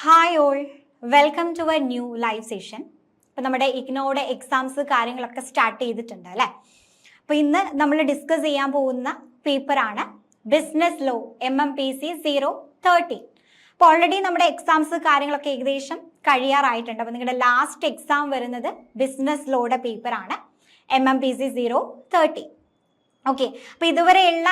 Hi all, welcome to a new live session. ഇപ്പം നമ്മുടെ ഇഗ്നോയുടെ exams കാര്യങ്ങളൊക്കെ സ്റ്റാർട്ട് ചെയ്തിട്ടുണ്ട് അല്ലേ. അപ്പോൾ ഇന്ന് നമ്മൾ ഡിസ്കസ് ചെയ്യാൻ പോകുന്ന പേപ്പറാണ് ബിസിനസ് ലോ MMPC 013. അപ്പോൾ ഓൾറെഡി നമ്മുടെ എക്സാംസ് കാര്യങ്ങളൊക്കെ ഏകദേശം കഴിയാറായിട്ടുണ്ട്. അപ്പോൾ നിങ്ങളുടെ ലാസ്റ്റ് എക്സാം വരുന്നത് ബിസിനസ് ലോയുടെ പേപ്പറാണ് MMPC 013. ഓക്കെ, അപ്പോൾ ഇതുവരെയുള്ള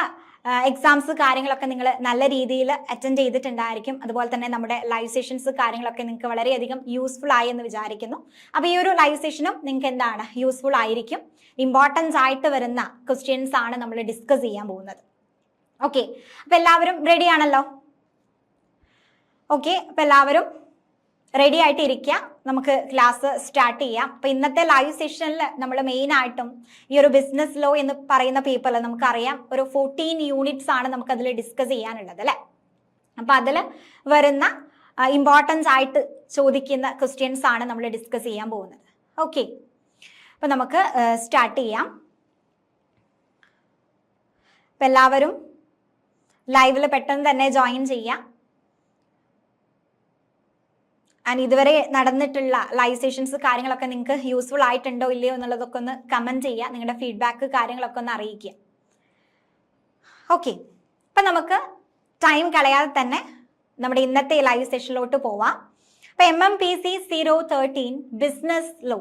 എക്സാംസ് കാര്യങ്ങളൊക്കെ നിങ്ങൾ നല്ല രീതിയിൽ അറ്റൻഡ് ചെയ്തിട്ടുണ്ടായിരിക്കും. അതുപോലെ തന്നെ നമ്മുടെ ലൈവ് സെഷൻസ് കാര്യങ്ങളൊക്കെ നിങ്ങൾക്ക് വളരെയധികം യൂസ്ഫുൾ ആയി എന്ന് വിചാരിക്കുന്നു. അപ്പോൾ ഈ ഒരു ലൈവ് സെഷനും നിങ്ങൾക്ക് എന്താണ് യൂസ്ഫുൾ ആയിരിക്കും. ഇമ്പോർട്ടൻസ് ആയിട്ട് വരുന്ന ക്വസ്റ്റ്യൻസ് ആണ് നമ്മൾ ഡിസ്കസ് ചെയ്യാൻ പോകുന്നത്. ഓക്കെ, അപ്പോൾ എല്ലാവരും റെഡി ആണല്ലോ? ഓക്കെ, അപ്പോൾ എല്ലാവരും റെഡി ആയിട്ട് ഇരിക്കുക. നമുക്ക് ക്ലാസ് സ്റ്റാർട്ട് ചെയ്യാം. അപ്പോൾ ഇന്നത്തെ ലൈവ് സെഷനിൽ നമ്മൾ മെയിൻ ആയിട്ടും ഈ ഒരു ബിസിനസ് ലോ എന്ന് പറയുന്ന പേപ്പറിൽ നമുക്കറിയാം ഒരു 14 യൂണിറ്റ്സ് ആണ് നമുക്കതിൽ ഡിസ്കസ് ചെയ്യാനുള്ളത് അല്ലേ. അപ്പോൾ അതിൽ വരുന്ന ഇമ്പോർട്ടൻസ് ആയിട്ട് ചോദിക്കുന്ന ക്വസ്റ്റ്യൻസ് ആണ് നമ്മൾ ഡിസ്കസ് ചെയ്യാൻ പോകുന്നത്. ഓക്കെ, അപ്പോൾ നമുക്ക് സ്റ്റാർട്ട് ചെയ്യാം. അപ്പോൾ എല്ലാവരും ലൈവിൽ പെട്ടെന്ന് തന്നെ ജോയിൻ ചെയ്യാം. ആൻഡ് ഇതുവരെ നടന്നിട്ടുള്ള ലൈവ് സെഷൻസ് കാര്യങ്ങളൊക്കെ നിങ്ങൾക്ക് യൂസ്ഫുൾ ആയിട്ടുണ്ടോ ഇല്ലയോ എന്നുള്ളതൊക്കെ ഒന്ന് കമൻറ്റ് ചെയ്യുക. നിങ്ങളുടെ ഫീഡ്ബാക്ക് കാര്യങ്ങളൊക്കെ ഒന്ന് അറിയിക്കുക. ഓക്കെ, അപ്പം നമുക്ക് ടൈം കളയാതെ തന്നെ നമ്മുടെ ഇന്നത്തെ ലൈവ് സെഷനിലോട്ട് പോവാം. അപ്പം MMPC 013 ബിസിനസ് ലോ.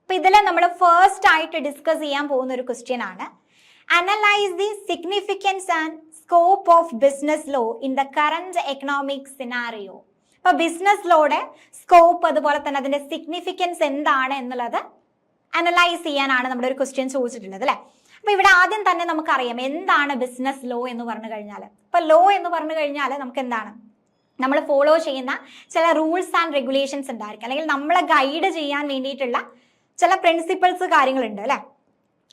അപ്പം ഇതിൽ നമ്മൾ ഫസ്റ്റ് ആയിട്ട് ഡിസ്കസ് ചെയ്യാൻ പോകുന്ന ഒരു ക്വസ്റ്റ്യൻ ആണ് analyse the significance and scope of business law in the current economic scenario. അപ്പോൾ ബിസിനസ് ലോയുടെ സ്കോപ്പ് അതുപോലെ തന്നെ അതിന്റെ സിഗ്നിഫിക്കൻസ് എന്താണ് എന്നുള്ളത് അനലൈസ് ചെയ്യാനാണ് നമ്മുടെ ഒരു ക്വസ്റ്റ്യൻ ചോദിച്ചിട്ടുള്ളത് അല്ലേ. അപ്പോൾ ഇവിടെ ആദ്യം തന്നെ നമുക്കറിയാം എന്താണ് ബിസിനസ് ലോ എന്ന് പറഞ്ഞു കഴിഞ്ഞാൽ. ഇപ്പോൾ ലോ എന്ന് പറഞ്ഞു കഴിഞ്ഞാൽ നമുക്ക് എന്താണ് നമ്മൾ ഫോളോ ചെയ്യുന്ന ചില റൂൾസ് ആൻഡ് റെഗുലേഷൻസ് ഉണ്ടായിരിക്കും, അല്ലെങ്കിൽ നമ്മളെ ഗൈഡ് ചെയ്യാൻ വേണ്ടിയിട്ടുള്ള ചില പ്രിൻസിപ്പിൾസ് കാര്യങ്ങളുണ്ട് അല്ലേ.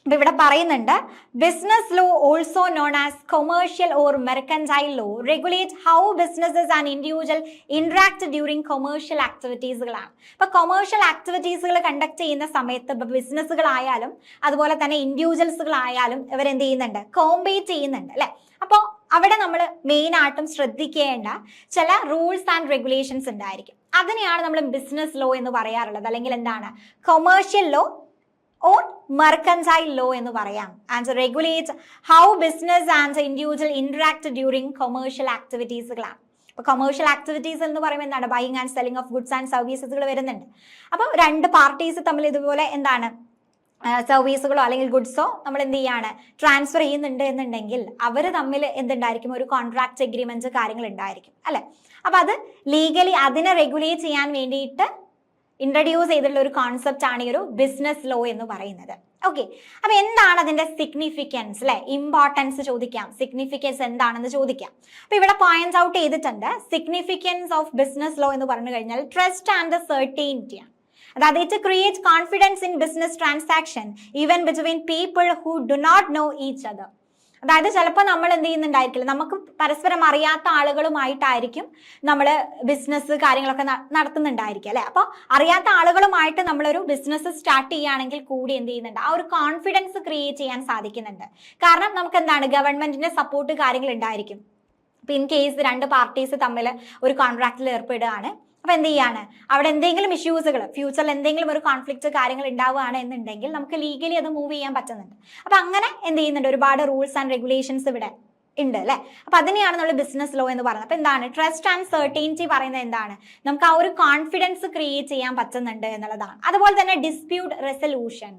അപ്പോൾ ഇവിടെ പറയുന്നുണ്ട് business law also known as commercial or mercantile law regulate how businesses and individual interact during commercial ആക്ടിവിറ്റീസുകളാണ്. അപ്പോൾ കൊമേഴ്ഷ്യൽ ആക്ടിവിറ്റീസുകൾ കണ്ടക്ട് ചെയ്യുന്ന സമയത്ത് ഇപ്പോൾ ബിസിനസ്സുകളായാലും അതുപോലെ തന്നെ ഇൻഡിവിജ്വൽസുകളായാലും ഇവരെന്ത് ചെയ്യുന്നുണ്ട്, കോമ്പീറ്റ് ചെയ്യുന്നുണ്ട് അല്ലേ. അപ്പോൾ അവിടെ നമ്മൾ മെയിൻ ആയിട്ടും ശ്രദ്ധിക്കേണ്ട ചില റൂൾസ് ആൻഡ് റെഗുലേഷൻസ് ഉണ്ടായിരിക്കും. അതിനെയാണ് നമ്മൾ ബിസിനസ് ലോ എന്ന് പറയാറുള്ളത്, അല്ലെങ്കിൽ എന്താണ് commercial law or mercantile law എന്ന് പറയാം. And regulate how business and individual interact during commercial ആക്ടിവിറ്റീസുകളാണ്. അപ്പോൾ കൊമേഴ്ഷ്യൽ ആക്ടിവിറ്റീസ് എന്ന് പറയുമ്പോൾ എന്താണ്, buying and selling of goods and സർവീസസുകൾ വരുന്നുണ്ട്. അപ്പോൾ രണ്ട് പാർട്ടീസ് തമ്മിൽ ഇതുപോലെ എന്താണ് സർവീസുകളോ അല്ലെങ്കിൽ ഗുഡ്സോ നമ്മൾ എന്ത് ചെയ്യാണ് ട്രാൻസ്ഫർ ചെയ്യുന്നുണ്ട് എന്നുണ്ടെങ്കിൽ അവർ തമ്മിൽ എന്തുണ്ടായിരിക്കും, ഒരു കോൺട്രാക്ട് എഗ്രിമെന്റ് കാര്യങ്ങൾ ഉണ്ടായിരിക്കും അല്ലെ. അപ്പോൾ അത് ലീഗലി അതിനെ റെഗുലേറ്റ് ചെയ്യാൻ വേണ്ടിയിട്ട് ഇൻട്രൊഡ്യൂസ് ചെയ്തിട്ടുള്ള ഒരു കോൺസെപ്റ്റ് ആണ് ഈ ഒരു ബിസിനസ് ലോ എന്ന് പറയുന്നത്. ഓക്കെ, അപ്പൊ എന്താണ് അതിന്റെ സിഗ്നിഫിക്കൻസ് അല്ലെ, ഇമ്പോർട്ടൻസ് ചോദിക്കാം, സിഗ്നിഫിക്കൻസ് എന്താണെന്ന് ചോദിക്കാം. അപ്പൊ ഇവിടെ പോയിന്റ് ഔട്ട് ചെയ്തിട്ടുണ്ട് സിഗ്നിഫിക്കൻസ് ഓഫ് ബിസിനസ് ലോ എന്ന് പറഞ്ഞു കഴിഞ്ഞാൽ ട്രസ്റ്റ് ആൻഡ് സെർട്ടൈനിറ്റി ആണ്. അതായത് it create confidence in business transaction even between people who do not know each other. അതായത് ചിലപ്പോൾ നമ്മൾ എന്ത് ചെയ്യുന്നുണ്ടായിരിക്കില്ല, നമുക്ക് പരസ്പരം അറിയാത്ത ആളുകളുമായിട്ടായിരിക്കും നമ്മൾ ബിസിനസ് കാര്യങ്ങളൊക്കെ നടത്തുന്നുണ്ടായിരിക്കും അല്ലെ. അപ്പോൾ അറിയാത്ത ആളുകളുമായിട്ട് നമ്മളൊരു ബിസിനസ് സ്റ്റാർട്ട് ചെയ്യുകയാണെങ്കിൽ കൂടി എന്ത് ചെയ്യുന്നുണ്ട്, ആ ഒരു കോൺഫിഡൻസ് ക്രിയേറ്റ് ചെയ്യാൻ സാധിക്കുന്നുണ്ട്. കാരണം നമുക്ക് എന്താണ് ഗവൺമെന്റിന്റെ സപ്പോർട്ട് കാര്യങ്ങൾ ഉണ്ടായിരിക്കും. ഇപ്പൊ ഇൻ കേസ് രണ്ട് പാർട്ടീസ് തമ്മിൽ ഒരു കോൺട്രാക്റ്റിൽ ഏർപ്പെടുകയാണ്, അപ്പൊ എന്ത് ചെയ്യാണ്, അവിടെ എന്തെങ്കിലും ഇഷ്യൂസുകൾ ഫ്യൂച്ചറിൽ എന്തെങ്കിലും ഒരു കോൺഫ്ലിക്റ്റ് കാര്യങ്ങൾ ഉണ്ടാവുകയാണ് എന്നുണ്ടെങ്കിൽ നമുക്ക് ലീഗലി അത് മൂവ് ചെയ്യാൻ പറ്റുന്നുണ്ട്. അപ്പൊ അങ്ങനെ എന്ത് ചെയ്യുന്നുണ്ട്, ഒരുപാട് റൂൾസ് ആൻഡ് റെഗുലേഷൻസ് ഇവിടെ ഉണ്ട് അല്ലെ. അപ്പൊ അതിനെയാണ് നമ്മൾ ബിസിനസ് ലോ എന്ന് പറയുന്നത്. അപ്പൊ എന്താണ് ട്രസ്റ്റ് ആൻഡ് സെർട്ടൈനിറ്റി പറയുന്നത് എന്താണ്, നമുക്ക് ആ ഒരു കോൺഫിഡൻസ് ക്രിയേറ്റ് ചെയ്യാൻ പറ്റുന്നുണ്ട് എന്നുള്ളതാണ്. അതുപോലെ തന്നെ dispute resolution,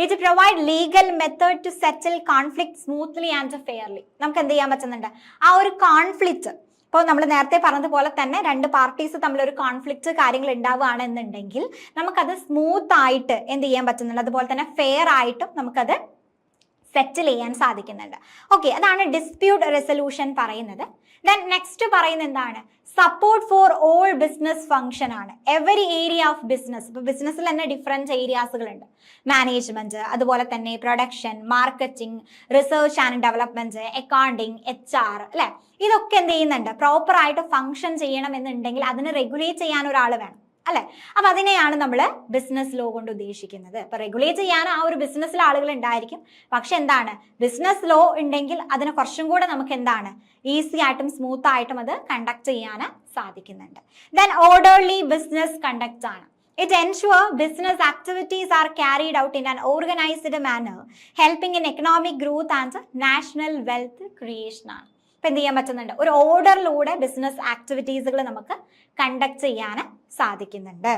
it provide legal method to settle conflict smoothly and fairly. നമുക്ക് എന്ത് ചെയ്യാൻ പറ്റുന്നുണ്ട്, ആ ഒരു കോൺഫ്ലിക്റ്റ് ഇപ്പോൾ നമ്മൾ നേരത്തെ പറഞ്ഞതുപോലെ തന്നെ രണ്ട് പാർട്ടീസ് തമ്മിൽ ഒരു കോൺഫ്ലിക്റ്റ് കാര്യങ്ങൾ ഉണ്ടാവുകയാണെന്നുണ്ടെങ്കിൽ നമുക്കത് സ്മൂത്ത് ആയിട്ട് എന്ത് ചെയ്യാൻ പറ്റുന്നുണ്ട്, അതുപോലെ തന്നെ ഫെയർ ആയിട്ടും നമുക്കത് സെറ്റിൽ ചെയ്യാൻ സാധിക്കുന്നുണ്ട്. ഓക്കെ, അതാണ് ഡിസ്പ്യൂട്ട് റെസൊല്യൂഷൻ പറയുന്നത്. ദെൻ നെക്സ്റ്റ് പറയുന്നത് എന്താണ്, support for all business function ആണ്. എവറി ഏരിയ ഓഫ് ബിസിനസ്, ഇപ്പോൾ ബിസിനസ്സിൽ തന്നെ ഡിഫറെൻറ്റ് ഏരിയാസുകളുണ്ട്, മാനേജ്മെന്റ്, അതുപോലെ തന്നെ production, marketing, research and development, accounting, HR അല്ലെ. ഇതൊക്കെ എന്ത് ചെയ്യുന്നുണ്ട്, പ്രോപ്പർ ആയിട്ട് ഫംഗ്ഷൻ ചെയ്യണം എന്നുണ്ടെങ്കിൽ അതിന് റെഗുലേറ്റ് ചെയ്യാൻ ഒരാൾ വേണം അല്ലെ? അപ്പൊ അതിനെയാണ് നമ്മൾ ബിസിനസ് ലോ കൊണ്ട് ഉദ്ദേശിക്കുന്നത്. അപ്പൊ റെഗുലേറ്റ് ചെയ്യാൻ ആ ഒരു ബിസിനസ്സിൽ ആളുകൾ ഉണ്ടായിരിക്കും, പക്ഷെ എന്താണ്, ബിസിനസ് ലോ ഉണ്ടെങ്കിൽ അതിനെ കുറച്ചും കൂടെ നമുക്ക് എന്താണ് ഈസി ആയിട്ടും സ്മൂത്ത് ആയിട്ടും അത് കണ്ടക്ട് ചെയ്യാൻ സാധിക്കുന്നുണ്ട്. ദെൻ ഓർഡർലി ബിസിനസ് കണ്ടക്ട് ആണ്. It ensures business activities are carried out in an organized manner, helping in economic growth and national wealth creation ആണ്. ഇപ്പൊ എന്ത് ചെയ്യാൻ പറ്റുന്നുണ്ട്, ഒരു ഓർഡറിലൂടെ ബിസിനസ് ആക്ടിവിറ്റീസുകൾ നമുക്ക് കണ്ടക്ട് ചെയ്യാൻ സാധിക്കുന്നുണ്ട്.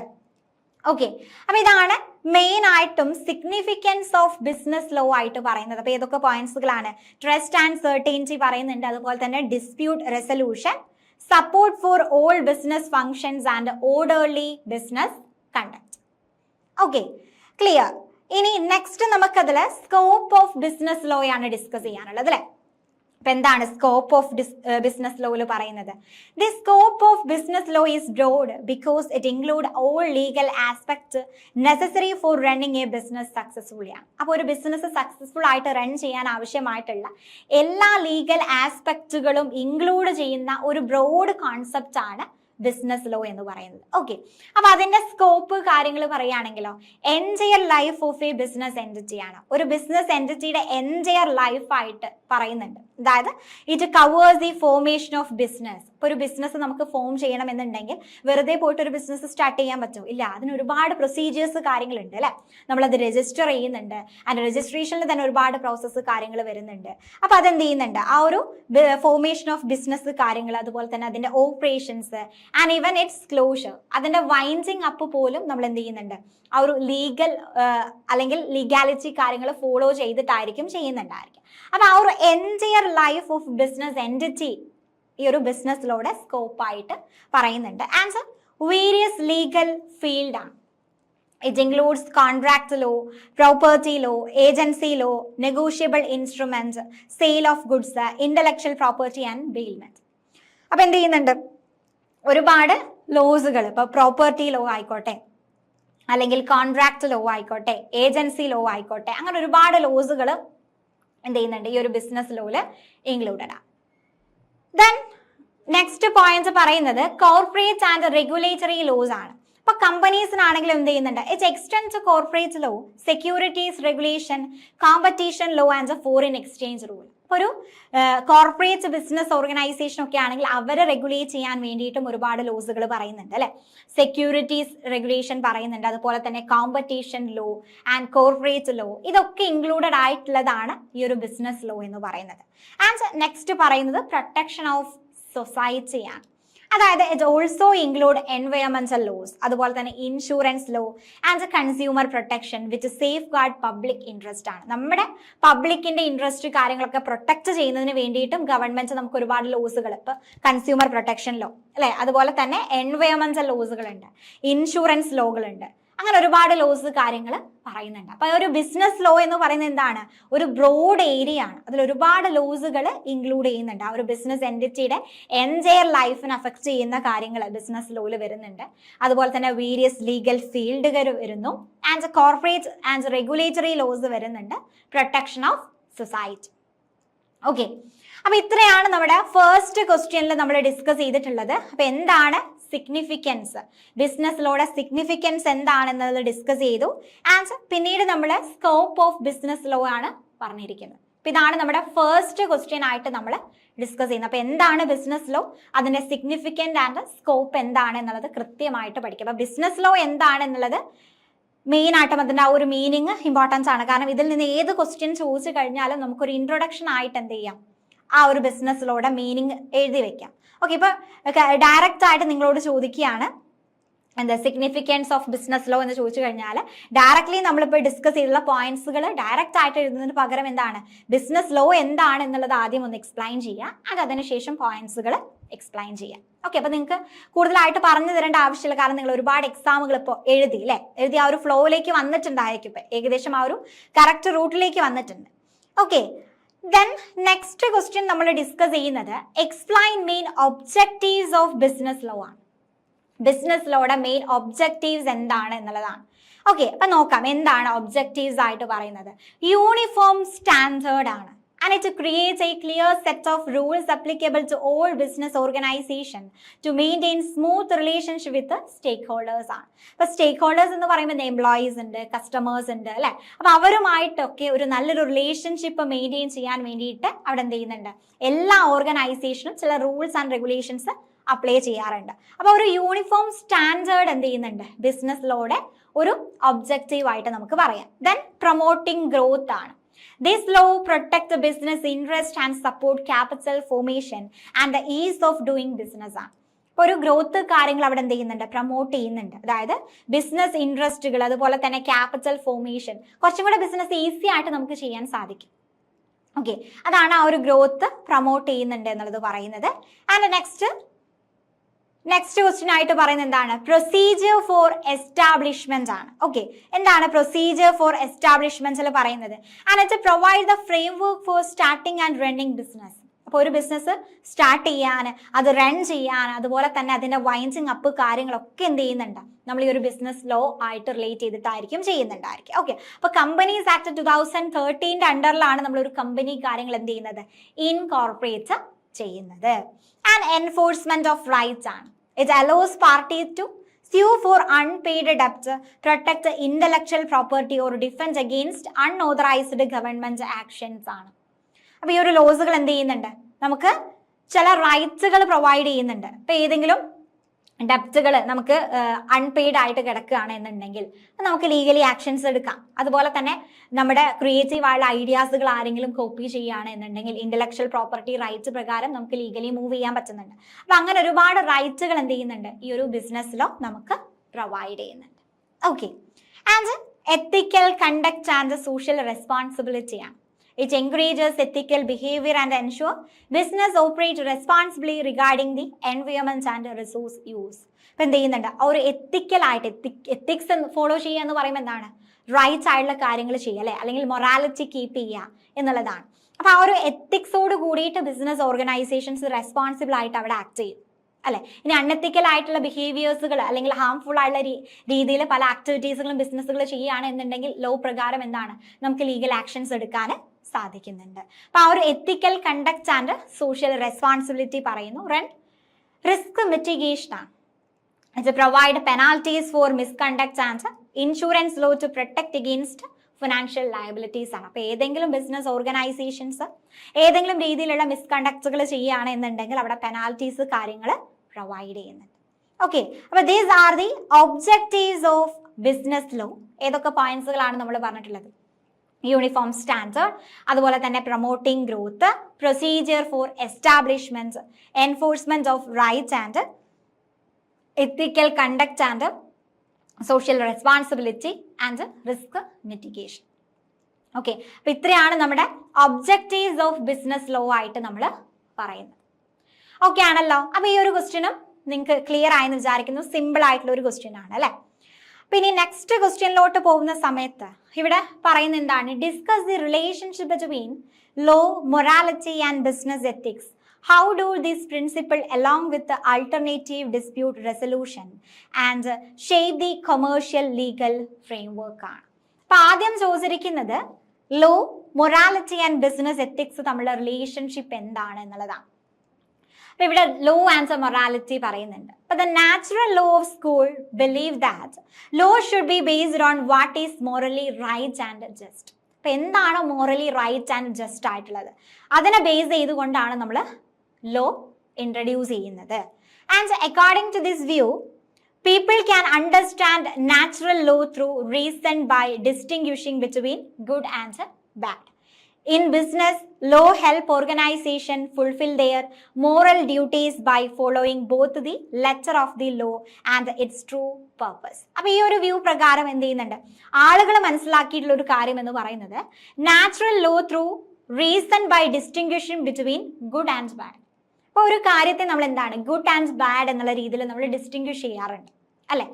ഓക്കെ, അപ്പൊ ഇതാണ് മെയിൻ ആയിട്ടും സിഗ്നിഫിക്കൻസ് ഓഫ് ബിസിനസ് ലോ ആയിട്ട് പറയുന്നത്. അപ്പൊ ഏതൊക്കെ പോയിന്റ്സുകളാണ്? ട്രസ്റ്റ് ആൻഡ് സെർട്ടൈനിറ്റി പറയുന്നുണ്ട്, അതുപോലെ തന്നെ dispute resolution, support for all business functions and orderly business conduct. Okay, clear. ഇനി നെക്സ്റ്റ് നമുക്കതിൽ സ്കോപ്പ് ഓഫ് ബിസിനസ് ലോ ആണ് ഡിസ്കസ് ചെയ്യാനുള്ളത് അല്ലെ? അപ്പൊ എന്താണ് സ്കോപ്പ് ഓഫ് ബിസിനസ് ലോയിൽ പറയുന്നത്? The scope of business law is broad because it include all legal aspect necessary for running a business successfully ആണ്. അപ്പോൾ ഒരു ബിസിനസ് സക്സസ്ഫുൾ ആയിട്ട് റൺ ചെയ്യാൻ ആവശ്യമായിട്ടുള്ള എല്ലാ ലീഗൽ ആസ്പെക്റ്റുകളും ഇൻക്ലൂഡ് ചെയ്യുന്ന ഒരു ബ്രോഡ് കോൺസെപ്റ്റ് ആണ് ബിസിനസ് ലോ എന്ന് പറയുന്നത്. ഓക്കെ, അപ്പൊ അതിന്റെ സ്കോപ്പ് കാര്യങ്ങൾ പറയുകയാണെങ്കിലോ, entire life of a business entity ആണ്. ഒരു ബിസിനസ് എൻറ്റിറ്റിയുടെ എൻറ്റയർ ലൈഫ് ആയിട്ട് പറയുന്നുണ്ട്. അതായത് it covers the formation of business. ഇപ്പൊ ഒരു ബിസിനസ് നമുക്ക് ഫോം ചെയ്യണമെന്നുണ്ടെങ്കിൽ വെറുതെ പോയിട്ട് ഒരു ബിസിനസ് സ്റ്റാർട്ട് ചെയ്യാൻ പറ്റും? ഇല്ല, അതിന് ഒരുപാട് പ്രൊസീജിയേഴ്സ് കാര്യങ്ങളുണ്ട് അല്ലെ? നമ്മളത് രജിസ്റ്റർ ചെയ്യുന്നുണ്ട്, അതിന്റെ രജിസ്ട്രേഷനിൽ തന്നെ ഒരുപാട് പ്രോസസ്സ് കാര്യങ്ങൾ വരുന്നുണ്ട്. അപ്പൊ അതെന്ത് ചെയ്യുന്നുണ്ട്, ആ ഒരു ഫോർമേഷൻ ഓഫ് ബിസിനസ് കാര്യങ്ങൾ, അതുപോലെ തന്നെ അതിന്റെ operations and even it's closure, അതിന്റെ വൈൻഡിങ് അപ്പ് പോലും നമ്മൾ എന്ത് ചെയ്യുന്നുണ്ട്, ആ ഒരു ലീഗൽ അല്ലെങ്കിൽ ലീഗാലിറ്റി കാര്യങ്ങൾ ഫോളോ ചെയ്തിട്ടായിരിക്കും ചെയ്യുന്നുണ്ടായിരിക്കും. അപ്പൊ ആ ഒരു entire life of business entity ഈ ഒരു ബിസിനസ് ലോയുടെ സ്കോപ്പ് ആയിട്ട് പറയുന്നുണ്ട്. ആൻഡ് വേരിയസ് ലീഗൽ ഫീൽഡ് ആണ്. It includes contract law, property law, agency law, negotiable instruments, sale of goods, intellectual property and bailment. അപ്പൊ എന്ത് ചെയ്യുന്നുണ്ട്, ഒരുപാട് ലോസുകൾ, ഇപ്പൊ പ്രോപ്പർട്ടി ലോ ആയിക്കോട്ടെ, അല്ലെങ്കിൽ കോൺട്രാക്ട് ലോ ആയിക്കോട്ടെ, ഏജൻസി ലോ ആയിക്കോട്ടെ, അങ്ങനെ ഒരുപാട് ലോസുകൾ എന്ത് ചെയ്യുന്നുണ്ട് ഈ ഒരു ബിസിനസ് ലോയില് ഇൻക്ലൂഡഡ് ആണ്. ദെൻ നെക്സ്റ്റ് പോയിന്റ് പറയുന്നത് കോർപ്പറേറ്റ് ആൻഡ് റെഗുലേറ്ററി ലോസ് ആണ്. ഇപ്പൊ കമ്പനീസിനാണെങ്കിലും എന്ത് ചെയ്യുന്നുണ്ട്, it extend to corporate law, securities regulation, competition law and foreign exchange rule. ഒരു കോർപ്പറേറ്റ് ബിസിനസ് ഓർഗനൈസേഷൻ ഒക്കെ ആണെങ്കിൽ അവരെ റെഗുലേറ്റ് ചെയ്യാൻ വേണ്ടിയിട്ടും ഒരുപാട് ലോസുകൾ പറയുന്നുണ്ട് അല്ലെ? സെക്യൂരിറ്റീസ് റെഗുലേഷൻ പറയുന്നുണ്ട്, അതുപോലെ തന്നെ competition law and corporate law, ഇതൊക്കെ ഇൻക്ലൂഡഡ് ആയിട്ടുള്ളതാണ് ഈ ഒരു ബിസിനസ് ലോ എന്ന് പറയുന്നത്. ആൻഡ് നെക്സ്റ്റ് പറയുന്നത് പ്രൊട്ടക്ഷൻ ഓഫ് സൊസൈറ്റി ആണ്. അതായത് ഇറ്റ് ഓൾസോ ഇൻക്ലൂഡ് എൻവയോൺമെന്റൽ ലോസ്, അതുപോലെ തന്നെ insurance law and consumer protection with safeguard public interest ആണ്. നമ്മുടെ പബ്ലിക്കിന്റെ ഇൻട്രസ്റ്റ് കാര്യങ്ങളൊക്കെ പ്രൊട്ടക്ട് ചെയ്യുന്നതിന് വേണ്ടിയിട്ടും ഗവൺമെന്റ് നമുക്ക് ഒരുപാട് ലോസുകൾ, ഇപ്പൊ കൺസ്യൂമർ പ്രൊട്ടക്ഷൻ ലോ അല്ലെ, അതുപോലെ തന്നെ എൻവയോൺമെന്റൽ ലോസുകളുണ്ട്, ഇൻഷുറൻസ് ലോകളുണ്ട്, അങ്ങനെ ഒരുപാട് ലോസ് കാര്യങ്ങൾ പറയുന്നുണ്ട്. അപ്പൊ ഒരു ബിസിനസ് ലോ എന്ന് പറയുന്നത് എന്താണ്, ഒരു ബ്രോഡ് ഏരിയ ആണ്, അതിൽ ഒരുപാട് ലോസുകൾ ഇൻക്ലൂഡ് ചെയ്യുന്നുണ്ട്. ആ ഒരു ബിസിനസ് എൻറ്റിറ്റിയുടെ എൻറ്റയർ ലൈഫിനെ അഫക്ട് ചെയ്യുന്ന കാര്യങ്ങൾ ബിസിനസ് ലോയിൽ വരുന്നുണ്ട്. അതുപോലെ തന്നെ വേരിയസ് ലീഗൽ ഫീൽഡുകൾ വരുന്നു, and corporate and regulatory laws വരുന്നുണ്ട്, പ്രൊട്ടക്ഷൻ ഓഫ് സൊസൈറ്റി. ഓക്കെ, അപ്പൊ ഇത്രയാണ് നമ്മുടെ ഫസ്റ്റ് ക്വസ്റ്റ്യനിൽ നമ്മൾ ഡിസ്കസ് ചെയ്തിട്ടുള്ളത്. അപ്പൊ എന്താണ് സിഗ്നിഫിക്കൻസ്, ബിസിനസ് ലോയുടെ സിഗ്നിഫിക്കൻസ് എന്താണെന്നത് ഡിസ്കസ് ചെയ്തു. ആൻഡ് പിന്നീട് നമ്മൾ സ്കോപ്പ് ഓഫ് ബിസിനസ് ലോ ആണ് പറഞ്ഞിരിക്കുന്നത്. അപ്പൊ ഇതാണ് നമ്മുടെ ഫസ്റ്റ് ക്വസ്റ്റ്യൻ ആയിട്ട് നമ്മൾ ഡിസ്കസ് ചെയ്യുന്നത്. അപ്പൊ എന്താണ് ബിസിനസ് ലോ, അതിന്റെ സിഗ്നിഫിക്കൻറ്റ് ആൻഡ് സ്കോപ്പ് എന്താണ് എന്നുള്ളത് കൃത്യമായിട്ട് പഠിക്കുക. അപ്പൊ ബിസിനസ് ലോ എന്താണ് എന്നുള്ളത് മെയിൻ ആയിട്ടും അതിന്റെ ആ ഒരു മീനിങ് ഇമ്പോർട്ടൻസ് ആണ്. കാരണം ഇതിൽ നിന്ന് ഏത് ക്വസ്റ്റ്യൻ ചോദിച്ചു കഴിഞ്ഞാലും നമുക്കൊരു ഇൻട്രൊഡക്ഷൻ ആയിട്ട് എന്ത് ചെയ്യാം, ആ ഒരു ബിസിനസ് ലോയുടെ മീനിങ് എഴുതി വെക്കാം. ഓക്കെ, ഇപ്പൊ ഡയറക്റ്റ് ആയിട്ട് നിങ്ങളോട് ചോദിക്കുകയാണ് എന്താ സിഗ്നിഫിക്കൻസ് ഓഫ് ബിസിനസ് ലോ എന്ന് ചോദിച്ചു കഴിഞ്ഞാൽ ഡയറക്ട്ലി നമ്മളിപ്പോൾ ഡിസ്കസ് ചെയ്തിട്ടുള്ള പോയിന്റ്സുകൾ ഡയറക്റ്റ് ആയിട്ട് എഴുതുന്നതിന് പകരം എന്താണ് ബിസിനസ് ലോ എന്താണ് എന്നുള്ളത് ആദ്യം ഒന്ന് എക്സ്പ്ലെയിൻ ചെയ്യുക, അത് അതിനുശേഷം പോയിന്റ്സുകൾ എക്സ്പ്ലെയിൻ ചെയ്യാം. ഓക്കെ, അപ്പൊ നിങ്ങൾക്ക് കൂടുതലായിട്ട് പറഞ്ഞു തരേണ്ട ആവശ്യമില്ല, കാരണം നിങ്ങൾ ഒരുപാട് എക്സാമുകൾ ഇപ്പോൾ എഴുതി അല്ലേ, എഴുതി ആ ഒരു ഫ്ലോയിലേക്ക് വന്നിട്ടുണ്ടായിരിക്കും, ഇപ്പൊ ഏകദേശം ആ ഒരു കറക്റ്റ് റൂട്ടിലേക്ക് വന്നിട്ടുണ്ട്. ഓക്കെ, ദെൻ നെക്സ്റ്റ് ക്വസ്റ്റ്യൻ നമ്മൾ ഡിസ്കസ് ചെയ്യുന്നത് explain main objectives of business law ആണ്. ബിസിനസ് ലോയുടെ മെയിൻ ഒബ്ജക്റ്റീവ്സ് എന്താണ് എന്നുള്ളതാണ്. ഓക്കെ, അപ്പൊ നോക്കാം എന്താണ് ഒബ്ജക്റ്റീവ്സ് ആയിട്ട് പറയുന്നത്. യൂണിഫോം സ്റ്റാൻഡേർഡ് ആണ്, and it creates a clear set of rules applicable to all business organization to maintain smooth relationship with the stakeholders ആണ്. അപ്പൊ സ്റ്റേക്ക് എന്ന് പറയുമ്പോൾ എംപ്ലോയീസ് ഉണ്ട്, കസ്റ്റമേഴ്സ് ഉണ്ട് അല്ലെ. അപ്പൊ അവരുമായിട്ടൊക്കെ ഒരു നല്ലൊരു റിലേഷൻഷിപ്പ് മെയിൻറ്റെയിൻ ചെയ്യാൻ വേണ്ടിയിട്ട് അവിടെ എന്ത് ചെയ്യുന്നുണ്ട്, എല്ലാ ഓർഗനൈസേഷനും ചില റൂൾസ് ആൻഡ് റെഗുലേഷൻസ് അപ്ലൈ ചെയ്യാറുണ്ട്. അപ്പൊ ഒരു യൂണിഫോം സ്റ്റാൻഡേർഡ് എന്ത് ചെയ്യുന്നുണ്ട്, ബിസിനസ് ലോയുടെ ഒരു ഒബ്ജക്റ്റീവ് ആയിട്ട് നമുക്ക് പറയാം. ദെൻ പ്രൊമോട്ടിംഗ് ഗ്രോത്ത് ആണ്. This law protect the business interest and support capital formation and the ease of doing business ആണ്. ഇപ്പോൾ ഒരു ഗ്രോത്ത് കാര്യങ്ങൾ അവിടെ എന്ത് ചെയ്യുന്നുണ്ട്, പ്രൊമോട്ട് ചെയ്യുന്നുണ്ട്. അതായത് ബിസിനസ് ഇൻട്രസ്റ്റുകൾ, അതുപോലെ തന്നെ ക്യാപിറ്റൽ ഫോർമേഷൻ, കുറച്ചും കൂടെ ബിസിനസ് ഈസി ആയിട്ട് നമുക്ക് ചെയ്യാൻ സാധിക്കും. ഓക്കെ, അതാണ് ആ ഒരു ഗ്രോത്ത് പ്രൊമോട്ട് ചെയ്യുന്നുണ്ട് എന്നുള്ളത് പറയുന്നത്. ആൻഡ് നെക്സ്റ്റ് ക്വസ്റ്റ്യൻ ആയിട്ട് പറയുന്നത് എന്താണ്, പ്രൊസീജിയർ ഫോർ എസ്റ്റാബ്ലിഷ്മെന്റ് ആണ്. ഓക്കെ, എന്താണ് പ്രൊസീജിയർ ഫോർ എസ്റ്റാബ്ലിഷ്മെന്റ്സിൽ പറയുന്നത്, and it provide the framework four starting and running business. അപ്പോൾ ഒരു ബിസിനസ് സ്റ്റാർട്ട് ചെയ്യാൻ, അത് റൺ ചെയ്യാൻ, അതുപോലെ തന്നെ അതിന്റെ വൈൻഡിങ് അപ്പ് കാര്യങ്ങളൊക്കെ എന്ത് ചെയ്യുന്നുണ്ട്, നമ്മൾ ഈ ഒരു ബിസിനസ് ലോ ആയിട്ട് റിലേറ്റ് ചെയ്തിട്ടായിരിക്കും ചെയ്യുന്നുണ്ടായിരിക്കും. ഓക്കെ, അപ്പൊ കമ്പനീസ് ആക്ട് 2013 അണ്ടറിലാണ് നമ്മൾ ഒരു കമ്പനി കാര്യങ്ങൾ എന്ത് ചെയ്യുന്നത്, ഇൻകോർപ്പറേറ്റ് ചെയ്യുന്നത്. ആൻഡ് എൻഫോഴ്സ്മെന്റ് ഓഫ് റൈറ്റ്സ് ആണ്. It allows parties to sue for unpaid debt, protect intellectual property or defend against unauthorized government actions ആണ്. അപ്പൊ ഈ ഒരു ലോസുകൾ എന്ത് ചെയ്യുന്നുണ്ട്, നമുക്ക് ചില റൈറ്റ്സുകൾ പ്രൊവൈഡ് ചെയ്യുന്നുണ്ട്. ഇപ്പൊ ഏതെങ്കിലും ഡെപ്റ്റുകൾ നമുക്ക് അൺപെയ്ഡ് ആയിട്ട് കിടക്കുകയാണ് എന്നുണ്ടെങ്കിൽ നമുക്ക് ലീഗലി ആക്ഷൻസ് എടുക്കാം. അതുപോലെ തന്നെ നമ്മുടെ ക്രിയേറ്റീവ് ആയുള്ള ഐഡിയാസുകൾ ആരെങ്കിലും കോപ്പി ചെയ്യുകയാണ് എന്നുണ്ടെങ്കിൽ ഇന്റലക്ച്വൽ പ്രോപ്പർട്ടി റൈറ്റ്സ് പ്രകാരം നമുക്ക് ലീഗലി മൂവ് ചെയ്യാൻ പറ്റുന്നുണ്ട്. അപ്പൊ അങ്ങനെ ഒരുപാട് റൈറ്റ്സുകൾ എന്ത് ചെയ്യുന്നുണ്ട്, ഈ ഒരു ബിസിനസ്സിലോ നമുക്ക് പ്രൊവൈഡ് ചെയ്യുന്നുണ്ട്. Okay, and ethical conduct and social responsibility ആണ്. It encourages ethical behavior and ensure business operate responsibly regarding the environment and resource use. ഇപ്പം എന്ത് ചെയ്യുന്നുണ്ട്, ആ ഒരു എത്തിക്കൽ ആയിട്ട് എത്തിക്സ് ഫോളോ ചെയ്യുക എന്ന് പറയുമ്പോൾ എന്താണ്, റൈറ്റ്സ് ആയിട്ടുള്ള കാര്യങ്ങൾ ചെയ്യുക അല്ലെ, അല്ലെങ്കിൽ മൊറാലിറ്റി കീപ്പ് ചെയ്യുക എന്നുള്ളതാണ്. അപ്പൊ ആ ഒരു എത്തിക്സോട് കൂടിയിട്ട് ബിസിനസ് ഓർഗനൈസേഷൻസ് റെസ്പോൺസിബിൾ ആയിട്ട് അവിടെ ആക്ട് ചെയ്യും അല്ലെ. ഇനി അൺഎത്തിക്കൽ ആയിട്ടുള്ള ബിഹേവിയേഴ്സുകൾ അല്ലെങ്കിൽ ഹാംഫുൾ ആയിട്ടുള്ള രീതിയിൽ പല ആക്ടിവിറ്റീസുകളും ബിസിനസ്സുകൾ ചെയ്യുകയാണ് എന്നുണ്ടെങ്കിൽ ലോ പ്രകാരം എന്താണ്, നമുക്ക് ലീഗൽ ആക്ഷൻസ് എടുക്കാൻ സാധിക്കുന്നുണ്ട്. അപ്പൊ ആ ഒരു ethical conduct and social responsibility പറയുന്നു. റിസ്ക് മിറ്റിഗേഷൻ ആണ്. It provide penalties for misconduct and insurance law to protect against financial liabilities ആണ്. അപ്പൊ ഏതെങ്കിലും ബിസിനസ് ഓർഗനൈസേഷൻസ് ഏതെങ്കിലും രീതിയിലുള്ള മിസ്കണ്ടക്ട്സുകൾ ചെയ്യുകയാണ് എന്നുണ്ടെങ്കിൽ അവിടെ പെനാൽറ്റീസ് കാര്യങ്ങൾ പ്രൊവൈഡ് ചെയ്യുന്നുണ്ട്. ഓക്കെ, അപ്പൊ these are the objectives of business law. ഏതൊക്കെ പോയിന്റ്സുകളാണ് നമ്മൾ പറഞ്ഞിട്ടുള്ളത്, യൂണിഫോം സ്റ്റാൻഡേർഡ്, അതുപോലെ തന്നെ promoting growth, procedure for establishment, enforcement of rights and ethical conduct and social responsibility and risk mitigation. Okay, അപ്പൊ ഇത്രയാണ് നമ്മുടെ ഒബ്ജക്റ്റീവ്സ് ഓഫ് ബിസിനസ് ലോ ആയിട്ട് നമ്മൾ പറയുന്നത്. ഓക്കെ ആണല്ലോ. അപ്പൊ ഈ ഒരു ക്വസ്റ്റ്യനും നിങ്ങൾക്ക് ക്ലിയർ ആയെന്ന് വിചാരിക്കുന്നു. സിമ്പിൾ ആയിട്ടുള്ള ഒരു ക്വസ്റ്റ്യൻ ആണ് അല്ലെ. പിന്നെ നെക്സ്റ്റ് ക്വസ്റ്റ്യനിലോട്ട് പോകുന്ന സമയത്ത് ഇവിടെ പറയുന്ന എന്താണ്, discuss the relationship between law, morality and business ethics. How do this principle along with alternative dispute resolution and shape the commercial legal framework ആണ്. അപ്പൊ ആദ്യം ചോദിച്ചിരിക്കുന്നത് law, morality and business ethics തമ്മിലുള്ള റിലേഷൻഷിപ്പ് എന്താണ് എന്നുള്ളതാണ്. അപ്പൊ ഇവിടെ ലോ ആൻഡ് മൊറാലിറ്റി പറയുന്നുണ്ട്. അപ്പൊ the natural law of school believe that law should be based on what is morally right and just. അപ്പൊ എന്താണോ മോറലി റൈറ്റ് ആൻഡ് ജസ്റ്റ് ആയിട്ടുള്ളത് അതിനെ ബേസ് ചെയ്തുകൊണ്ടാണ് നമ്മൾ ലോ ഇൻട്രൊഡ്യൂസ് ചെയ്യുന്നത്. And according to this view, people can understand natural law through reason by distinguishing between good and bad. In business, law help organization fulfill their moral duties by following both the letter of the law and its true purpose. അപ്പൊ ഈ ഒരു view പ്രകാരം എന്ത് ചെയ്യുന്നുണ്ട്, ആളുകൾ മനസ്സിലാക്കിയിട്ടുള്ള ഒരു കാര്യം എന്ന് പറയുന്നത് natural law through reason by distinguishing between good and bad. അപ്പൊ ഒരു കാര്യത്തെ നമ്മൾ എന്താണ് ഗുഡ് ആൻഡ് ബാഡ് എന്നുള്ള രീതിയിൽ നമ്മൾ ഡിസ്റ്റിംഗ്വിഷ് ചെയ്യാറുണ്ട് അല്ലെ.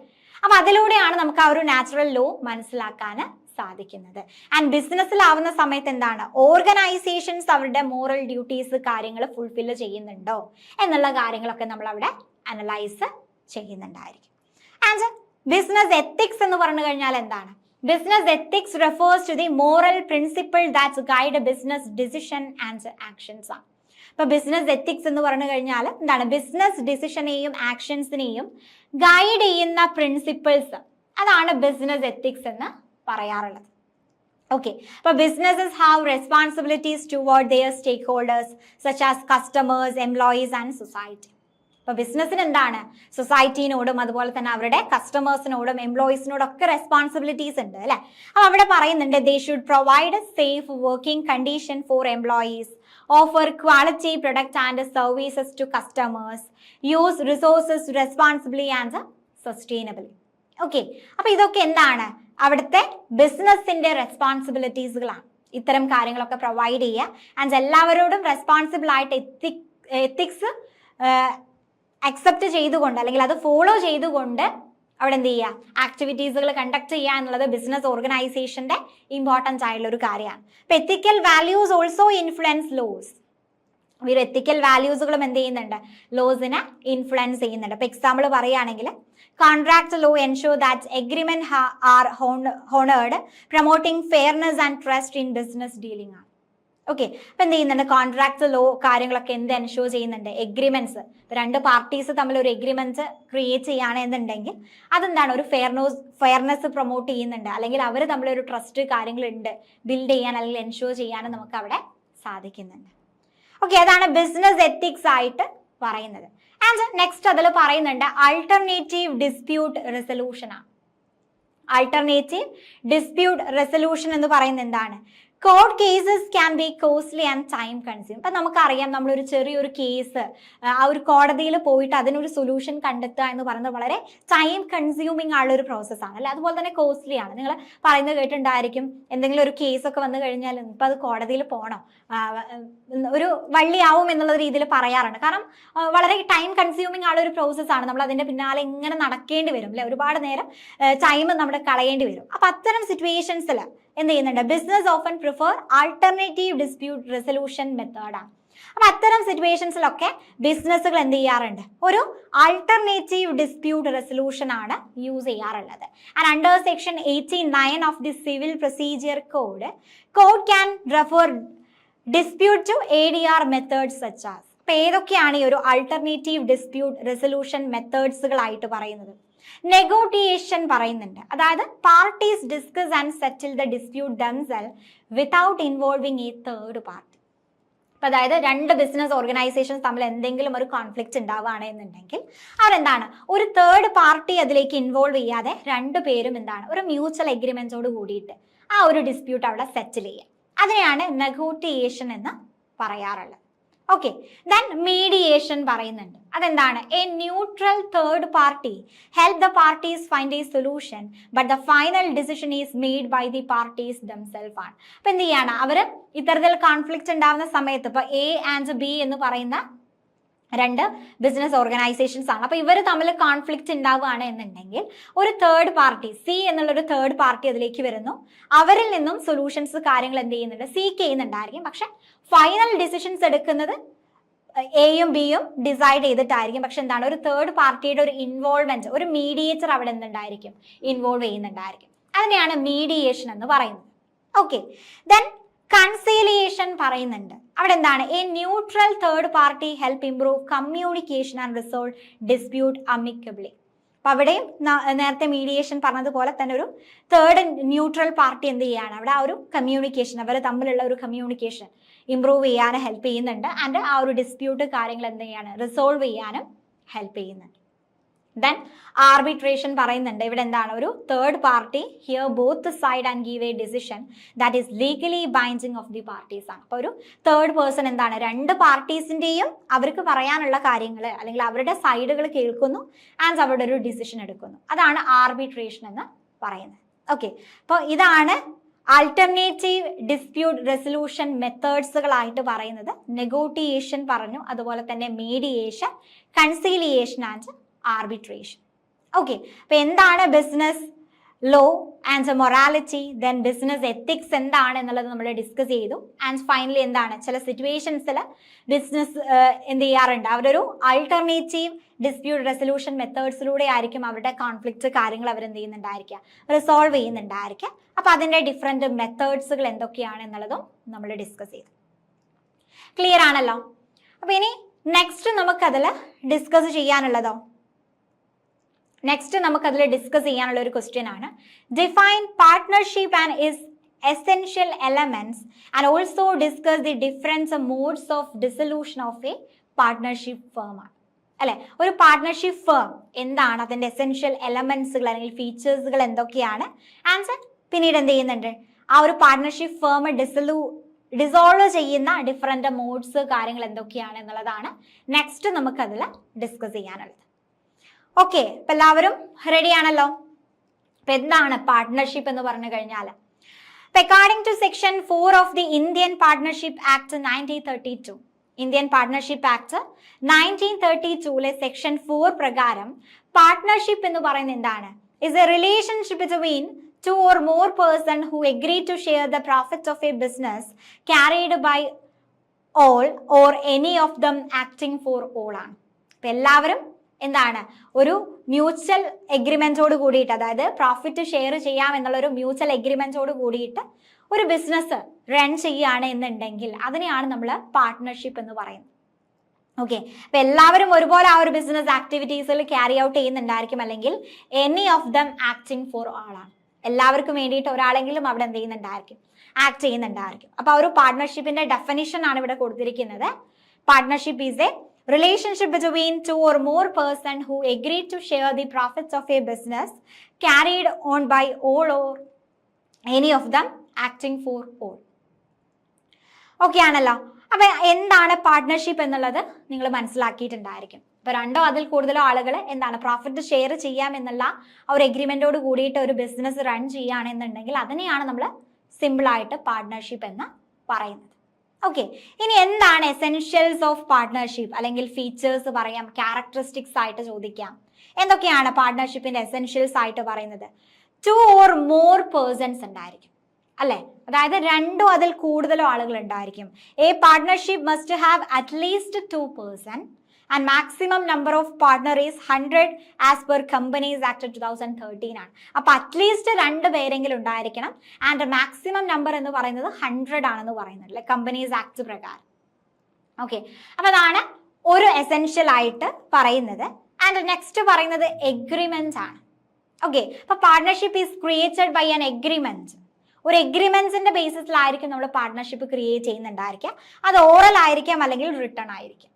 അപ്പൊ അതിലൂടെയാണ് നമുക്ക് ആ ഒരു നാച്ചുറൽ ലോ മനസ്സിലാക്കാൻ സാധിക്കുന്നത്. ആൻഡ് ബിസിനസ്സിലാവുന്ന സമയത്ത് എന്താണ്, ഓർഗനൈസേഷൻസ് അവരുടെ മോറൽ ഡ്യൂട്ടീസ് കാര്യങ്ങൾ ഫുൾഫില്ല് ചെയ്യുന്നുണ്ടോ എന്നുള്ള കാര്യങ്ങളൊക്കെ നമ്മൾ അവിടെ അനലൈസ് ചെയ്യുന്നുണ്ടായിരിക്കും. ആൻഡ് ബിസിനസ് എത്തിക്സ് എന്ന് പറഞ്ഞു കഴിഞ്ഞാൽ എന്താണ്, business ethics refers to the moral principle that's guide business decision and actions ആണ്. ഇപ്പൊ ബിസിനസ് എത്തിക്സ് എന്ന് പറഞ്ഞു കഴിഞ്ഞാൽ എന്താണ്? ബിസിനസ് ഡിസിഷനെയും ആക്ഷൻസിനെയും ഗൈഡ് ചെയ്യുന്ന പ്രിൻസിപ്പിൾസ്, അതാണ് ബിസിനസ് എത്തിക്സ് എന്ന് പറയാറുള്ളത്. ഓക്കെ, അപ്പൊ businesses have responsibilities toward their stakeholders such as customers, employees and society. അപ്പൊ ബിസിനസ്സിന് എന്താണ്? സൊസൈറ്റീനോടും അതുപോലെ തന്നെ അവരുടെ കസ്റ്റമേഴ്സിനോടും എംപ്ലോയീസിനോടും ഒക്കെ റെസ്പോൺസിബിലിറ്റീസ് ഉണ്ട് അല്ലെ. അപ്പൊ അവിടെ പറയുന്നുണ്ട് they should provide safe working condition for employees, offer quality product and services to customers, use resources responsibly and sustainably. Okay, അപ്പൊ ഇതൊക്കെ എന്താണ്? അവിടുത്തെ ബിസിനസിന്റെ റെസ്പോൺസിബിലിറ്റീസുകളാണ്. ഇത്തരം കാര്യങ്ങളൊക്കെ പ്രൊവൈഡ് ചെയ്യുക ആൻഡ് എല്ലാവരോടും റെസ്പോൺസിബിൾ ആയിട്ട് എത്തിക്സ് അക്സെപ്റ്റ് ചെയ്തുകൊണ്ട് അല്ലെങ്കിൽ അത് ഫോളോ ചെയ്തുകൊണ്ട് അവിടെ എന്ത് ചെയ്യുക? ആക്ടിവിറ്റീസുകൾ കണ്ടക്ട് ചെയ്യുക എന്നുള്ളത് ബിസിനസ് ഓർഗനൈസേഷന്റെ ഇമ്പോർട്ടൻസ് ആയിട്ടുള്ള ഒരു കാര്യമാണ്. ഇപ്പൊ ethical values also influence laws. ഈ എത്തിക്കൽ വാല്യൂസുകളും എന്ത് ചെയ്യുന്നുണ്ട്? ലോസിനെ ഇൻഫ്ലുവൻസ് ചെയ്യുന്നുണ്ട്. ഇപ്പൊ എക്സാമ്പിൾ പറയുകയാണെങ്കിൽ contract law ensure that agreement are honoured, promoting fairness and trust in business dealing ആണ്. ഓക്കെ, അപ്പൊ എന്ത് ചെയ്യുന്നുണ്ട്? കോൺട്രാക്ട് ലോ കാര്യങ്ങളൊക്കെ എന്ത് എൻഷുർ ചെയ്യുന്നുണ്ട്? എഗ്രിമെന്റ്സ്. രണ്ട് പാർട്ടീസ് തമ്മിൽ ഒരു എഗ്രിമെന്റ് ക്രിയേറ്റ് ചെയ്യുകയാണെന്നുണ്ടെങ്കിൽ അതെന്താണ്? ഒരു ഫെയർനെസ് പ്രൊമോട്ട് ചെയ്യുന്നുണ്ട്, അല്ലെങ്കിൽ അവർ തമ്മിൽ ഒരു ട്രസ്റ്റ് കാര്യങ്ങളുണ്ട് ബിൽഡ് ചെയ്യാൻ അല്ലെങ്കിൽ എൻഷുർ ചെയ്യാനും നമുക്ക് അവിടെ സാധിക്കുന്നുണ്ട്. ഓക്കെ, അതാണ് ബിസിനസ് എത്തിക്സ് ആയിട്ട് പറയുന്നത്. ആൻഡ് നെക്സ്റ്റ് അതിൽ പറയുന്നുണ്ട് ആൾട്ടർനേറ്റീവ് ഡിസ്പ്യൂട്ട് റെസൊല്യൂഷൻ ആണ്. ആൾട്ടർനേറ്റീവ് ഡിസ്പ്യൂട്ട് റെസൊല്യൂഷൻ എന്ന് പറയുന്നത് എന്താണ്? Court cases can be costly and time consume. ഇപ്പം നമുക്കറിയാം, നമ്മളൊരു ചെറിയൊരു കേസ് ആ ഒരു കോടതിയിൽ പോയിട്ട് അതിനൊരു സൊല്യൂഷൻ കണ്ടെത്തുക എന്ന് പറയുന്നത് വളരെ ടൈം കൺസ്യൂമിങ് ആയുള്ള ഒരു പ്രോസസ്സാണ് അല്ലെ. അതുപോലെ തന്നെ കോസ്റ്റ്ലി ആണ്. നിങ്ങൾ പറയുന്നത് കേട്ടിട്ടുണ്ടായിരിക്കും, എന്തെങ്കിലും ഒരു കേസൊക്കെ വന്നു കഴിഞ്ഞാൽ ഇപ്പം അത് കോടതിയിൽ പോകണോ, ഒരു വള്ളിയാവും എന്നുള്ള രീതിയിൽ പറയാറുണ്ട്. കാരണം വളരെ ടൈം കൺസ്യൂമിങ് ആയുള്ള ഒരു പ്രോസസ്സാണ്. നമ്മൾ അതിൻ്റെ പിന്നാലെ ഇങ്ങനെ നടക്കേണ്ടി വരും അല്ലെ, ഒരുപാട് നേരം ടൈം നമ്മുടെ കളയേണ്ടി വരും. അപ്പം അത്തരം സിറ്റുവേഷൻസിൽ എന്ത് ചെയ്യുന്നുണ്ട്? Business often prefer alternative dispute resolution മെത്തേഡാണ്. അപ്പൊ അത്തരം സിറ്റുവേഷൻസിലൊക്കെ ബിസിനസ്സുകൾ എന്ത് ചെയ്യാറുണ്ട്? ഒരു ആൾട്ടർനേറ്റീവ് ഡിസ്പ്യൂട്ട് റെസൊല്യൂഷൻ ആണ് യൂസ് ചെയ്യാറുള്ളത്. And under section 89 of the civil procedure code, court can refer dispute to ADR methods such as. അപ്പൊ ഏതൊക്കെയാണ് ഈ ഒരു ആൾട്ടർനേറ്റീവ് ഡിസ്പ്യൂട്ട് റെസൊല്യൂഷൻ മെത്തേഡ്സുകളായിട്ട് പറയുന്നത്? നെഗോട്ടിയേഷൻ പറയുന്നുണ്ട്, അതായത് parties discuss and settle the dispute themself without involving A third party. അപ്പൊ അതായത് രണ്ട് ബിസിനസ് ഓർഗനൈസേഷൻസ് തമ്മിൽ എന്തെങ്കിലും ഒരു കോൺഫ്ലിക്റ്റ് ഉണ്ടാവുകയാണെന്നുണ്ടെങ്കിൽ അവരെന്താണ്? ഒരു തേർഡ് പാർട്ടി അതിലേക്ക് ഇൻവോൾവ് ചെയ്യാതെ രണ്ടുപേരും എന്താണ്? ഒരു മ്യൂച്വൽ എഗ്രിമെന്റ്സോട് കൂടിയിട്ട് ആ ഒരു ഡിസ്പ്യൂട്ട് അവിടെ സെറ്റിൽ ചെയ്യുക. അതിനെയാണ് നെഗോട്ടിയേഷൻ എന്ന് പറയാറുള്ളത്. ഓക്കെ, ദെൻ മീഡിയേഷൻ പറയുന്നുണ്ട്. അതെന്താണ്? A neutral third party help the parties find a solution but the final decision is made by the parties themself ആണ്. അപ്പൊ എന്ത് ചെയ്യാണ്? അവർ ഇത്തരത്തിൽ കോൺഫ്ലിക്റ്റ് ഉണ്ടാവുന്ന സമയത്ത് ഇപ്പൊ A ആൻഡ് B എന്ന് പറയുന്ന രണ്ട് ബിസിനസ് ഓർഗനൈസേഷൻസ് ആണ്. അപ്പൊ ഇവർ തമ്മിൽ കോൺഫ്ലിക്റ്റ് ഉണ്ടാവുകയാണ് എന്നുണ്ടെങ്കിൽ ഒരു തേർഡ് പാർട്ടി, C എന്നുള്ളൊരു തേർഡ് പാർട്ടി അതിലേക്ക് വരുന്നു. അവരിൽ നിന്നും സൊല്യൂഷൻസ് കാര്യങ്ങൾ എന്ത് ചെയ്യുന്നുണ്ട്? സീക്ക് ചെയ്യുന്നുണ്ടായിരിക്കും. പക്ഷെ ഫൈനൽ ഡിസിഷൻസ് എടുക്കുന്നത് Aയും Bയും ഡിസൈഡ് ചെയ്തിട്ടായിരിക്കും. പക്ഷെ എന്താണ്? ഒരു തേർഡ് പാർട്ടിയുടെ ഒരു ഇൻവോൾവ്മെന്റ്, ഒരു മീഡിയേറ്റർ അവിടെ എന്തുണ്ടായിരിക്കും? ഇൻവോൾവ് ചെയ്യുന്നുണ്ടായിരിക്കും. അതിനെയാണ് മീഡിയേഷൻ എന്ന് പറയുന്നത്. ഓക്കെ, ദെൻ കൺസീലിയേഷൻ പറയുന്നുണ്ട്. അവിടെ എന്താണ്? A neutral third party help improve communication and resolve dispute അമിക്കബിളി. അപ്പൊ അവിടെയും നേരത്തെ മീഡിയേഷൻ പറഞ്ഞതുപോലെ തന്നെ ഒരു തേർഡ് ന്യൂട്രൽ പാർട്ടി എന്ത് ചെയ്യാണ്? അവിടെ ആ ഒരു കമ്മ്യൂണിക്കേഷൻ, അവർ തമ്മിലുള്ള ഒരു കമ്മ്യൂണിക്കേഷൻ ഇംപ്രൂവ് ചെയ്യാനും ഹെൽപ്പ് ചെയ്യുന്നുണ്ട്. ആൻഡ് ആ ഒരു ഡിസ്പ്യൂട്ട് കാര്യങ്ങൾ എന്ത് ചെയ്യാണ്? റിസോൾവ് ചെയ്യാനും ഹെൽപ്പ് ചെയ്യുന്നുണ്ട്. ദെൻ ആർബിട്രേഷൻ പറയുന്നുണ്ട്. ഇവിടെ എന്താണ്? ഒരു third party here both side and give A decision that is legally binding of the parties ആണ്. അപ്പോൾ ഒരു തേർഡ് പേഴ്സൺ എന്താണ്? രണ്ട് പാർട്ടീസിന്റെയും അവർക്ക് പറയാനുള്ള കാര്യങ്ങൾ അല്ലെങ്കിൽ അവരുടെ സൈഡുകൾ കേൾക്കുന്നു ആൻഡ് അവരുടെ ഒരു ഡിസിഷൻ എടുക്കുന്നു. അതാണ് ആർബിട്രേഷൻ എന്ന് പറയുന്നത്. ഓക്കെ, അപ്പോൾ ഇതാണ് ആൾട്ടർനേറ്റീവ് ഡിസ്പ്യൂട്ട് റെസൊല്യൂഷൻ മെത്തേഡ്സുകളായിട്ട് പറയുന്നത്. നെഗോട്ടിയേഷൻ പറഞ്ഞു, അതുപോലെ തന്നെ mediation, conciliation and arbitration. Okay, അപ്പൊ എന്താണ് business law and morality, then business ethics എന്താണ് എന്നുള്ളത് നമ്മൾ ഡിസ്കസ് ചെയ്തു. ആൻഡ് ഫൈനലി എന്താണ്, ചില സിറ്റുവേഷൻസിൽ ബിസിനസ് എന്ത് ചെയ്യാറുണ്ട്, അവരൊരു ആൾട്ടർനേറ്റീവ് ഡിസ്പ്യൂട്ട് റെസൊല്യൂഷൻ മെത്തേഡ്സിലൂടെ ആയിരിക്കും അവരുടെ കോൺഫ്ലിക്റ്റ് കാര്യങ്ങൾ അവർ എന്ത് ചെയ്യുന്നുണ്ടായിരിക്കുക, റിസോൾവ് ചെയ്യുന്നുണ്ടായിരിക്കുക. അപ്പൊ അതിന്റെ ഡിഫറെന്റ് മെത്തേഡ്സുകൾ എന്തൊക്കെയാണ് എന്നുള്ളതും നമ്മൾ ഡിസ്കസ് ചെയ്തു. ക്ലിയർ ആണല്ലോ? അപ്പൊ ഇനി നെക്സ്റ്റ് നമുക്കതിൽ ഡിസ്കസ് ചെയ്യാനുള്ളതോ, നെക്സ്റ്റ് നമുക്കതിൽ ഡിസ്കസ് ചെയ്യാനുള്ള ഒരു ക്വസ്റ്റ്യൻ ആണ്, define partnership and is essential elements and also discuss the difference modes of dissolution of A partnership firm ആണ് അല്ലെ. ഒരു പാർട്ട്ണർഷിപ്പ് ഫേം എന്താണ്, അതിന്റെ എസെൻഷ്യൽ എലമെന്റ്സുകൾ അല്ലെങ്കിൽ ഫീച്ചേഴ്സുകൾ എന്തൊക്കെയാണ്, ആൻഡ് പിന്നീട് എന്ത് ചെയ്യുന്നുണ്ട്, ആ ഒരു പാർട്ട്ണർഷിപ്പ് ഫേം ഡിസോൾവ് ചെയ്യുന്ന ഡിഫറെന്റ് മോഡ്സ് കാര്യങ്ങൾ എന്തൊക്കെയാണ് എന്നുള്ളതാണ് നെക്സ്റ്റ് നമുക്കതിൽ ഡിസ്കസ് ചെയ്യാനുള്ളത്. ഓക്കെ, അപ്പൊ എല്ലാവരും റെഡി ആണല്ലോ? അപ്പൊ എന്താണ് പാർട്ട്ണർഷിപ്പ് എന്ന് പറഞ്ഞു കഴിഞ്ഞാൽ, according to section 4 of the Indian partnership act 1932, Indian partnership act 1932 section 4 പ്രകാരം പാർട്ട്ണർഷിപ്പ് എന്ന് പറയുന്നത് എന്താണ്, is a relationship between two or more person who agree to share the profits of a business carried by all or any of them acting for all ആണ്. അപ്പൊ എല്ലാവരും എന്താണ്, ഒരു mutual എഗ്രിമെന്റോട് കൂടിയിട്ട്, അതായത് പ്രോഫിറ്റ് ഷെയർ ചെയ്യാം എന്നുള്ള ഒരു മ്യൂച്വൽ എഗ്രിമെന്റോട് കൂടിയിട്ട് ഒരു ബിസിനസ് റൺ ചെയ്യുകയാണ് എന്നുണ്ടെങ്കിൽ അതിനെയാണ് നമ്മൾ പാർട്ട്ണർഷിപ്പ് എന്ന് പറയുന്നത്. ഓക്കെ, അപ്പൊ എല്ലാവരും ഒരുപോലെ ആ ഒരു ബിസിനസ് ആക്ടിവിറ്റീസിൽ ക്യാരി ഔട്ട് ചെയ്യുന്നുണ്ടായിരിക്കും, അല്ലെങ്കിൽ any of them acting four ആൾ ആണ്, എല്ലാവർക്കും വേണ്ടിയിട്ട് ഒരാളെങ്കിലും അവിടെ എന്ത് ചെയ്യുന്നുണ്ടായിരിക്കും, ആക്ട് ചെയ്യുന്നുണ്ടായിരിക്കും. അപ്പൊ ആ ഒരു പാർട്ട്ണർഷിപ്പിന്റെ ഡെഫിനിഷൻ ആണ് ഇവിടെ കൊടുത്തിരിക്കുന്നത്. Partnership is A relationship between two or more person who agree to share the profits of a business carried on by all or any of them acting for all. Okay ആണല്ലോ? അപ്പൊ എന്താണ് partnership എന്നുള്ളത് നിങ്ങൾ മനസ്സിലാക്കിയിട്ടുണ്ടായിരിക്കും. ഇപ്പൊ രണ്ടോ അതിൽ കൂടുതലോ ആളുകൾ എന്താണ് പ്രോഫിറ്റ് ഷെയർ ചെയ്യാം എന്നുള്ള ആ ഒരു എഗ്രിമെന്റോട് കൂടിയിട്ട് ഒരു ബിസിനസ് റൺ ചെയ്യുകയാണെന്നുണ്ടെങ്കിൽ അതിനെയാണ് നമ്മൾ സിമ്പിൾ ആയിട്ട് പാർട്ട്ണർഷിപ്പ് എന്ന് പറയുന്നത്. ഓക്കെ, ഇനി എന്താണ് എസെൻഷ്യൽസ് ഓഫ് പാർട്ട്ണർഷിപ്പ്, അല്ലെങ്കിൽ ഫീച്ചേഴ്സ് പറയാം, ക്യാരക്ടറിസ്റ്റിക്സ് ആയിട്ട് ചോദിക്കാം. എന്തൊക്കെയാണ് പാർട്ട്ണർഷിപ്പിന്റെ എസെൻഷ്യൽസ് ആയിട്ട് പറയുന്നത്? 2 or more persons ഉണ്ടായിരിക്കും അല്ലെ, അതായത് രണ്ടോ അതിൽ കൂടുതലോ ആളുകൾ ഉണ്ടായിരിക്കും. A partnership must have at least 2 person and maximum number of partner is 100 as per Companies Act 2013 ആണ്. അപ്പൊ അറ്റ്ലീസ്റ്റ് 2 പേരെങ്കിലും ഉണ്ടായിരിക്കണം. ആൻഡ് മാക്സിമം നമ്പർ എന്ന് പറയുന്നത് 100 ആണെന്ന് പറയുന്നത് അല്ലെ, കമ്പനീസ് ആക്ട് പ്രകാരം. ഓക്കെ, അപ്പൊ അതാണ് ഒരു എസെൻഷ്യൽ ആയിട്ട് പറയുന്നത്. ആൻഡ് നെക്സ്റ്റ് പറയുന്നത് എഗ്രിമെന്റ് ആണ്. ഓക്കെ, അപ്പൊ partnership is created by an agreement. ഒരു എഗ്രിമെന്റ്സിന്റെ ബേസിസിലായിരിക്കും നമ്മൾ പാർട്ട്ണർഷിപ്പ് ക്രിയേറ്റ് ചെയ്യുന്നുണ്ടായിരിക്കുക. അത് ഓറൽ ആയിരിക്കാം അല്ലെങ്കിൽ റിട്ടേൺ ആയിരിക്കും.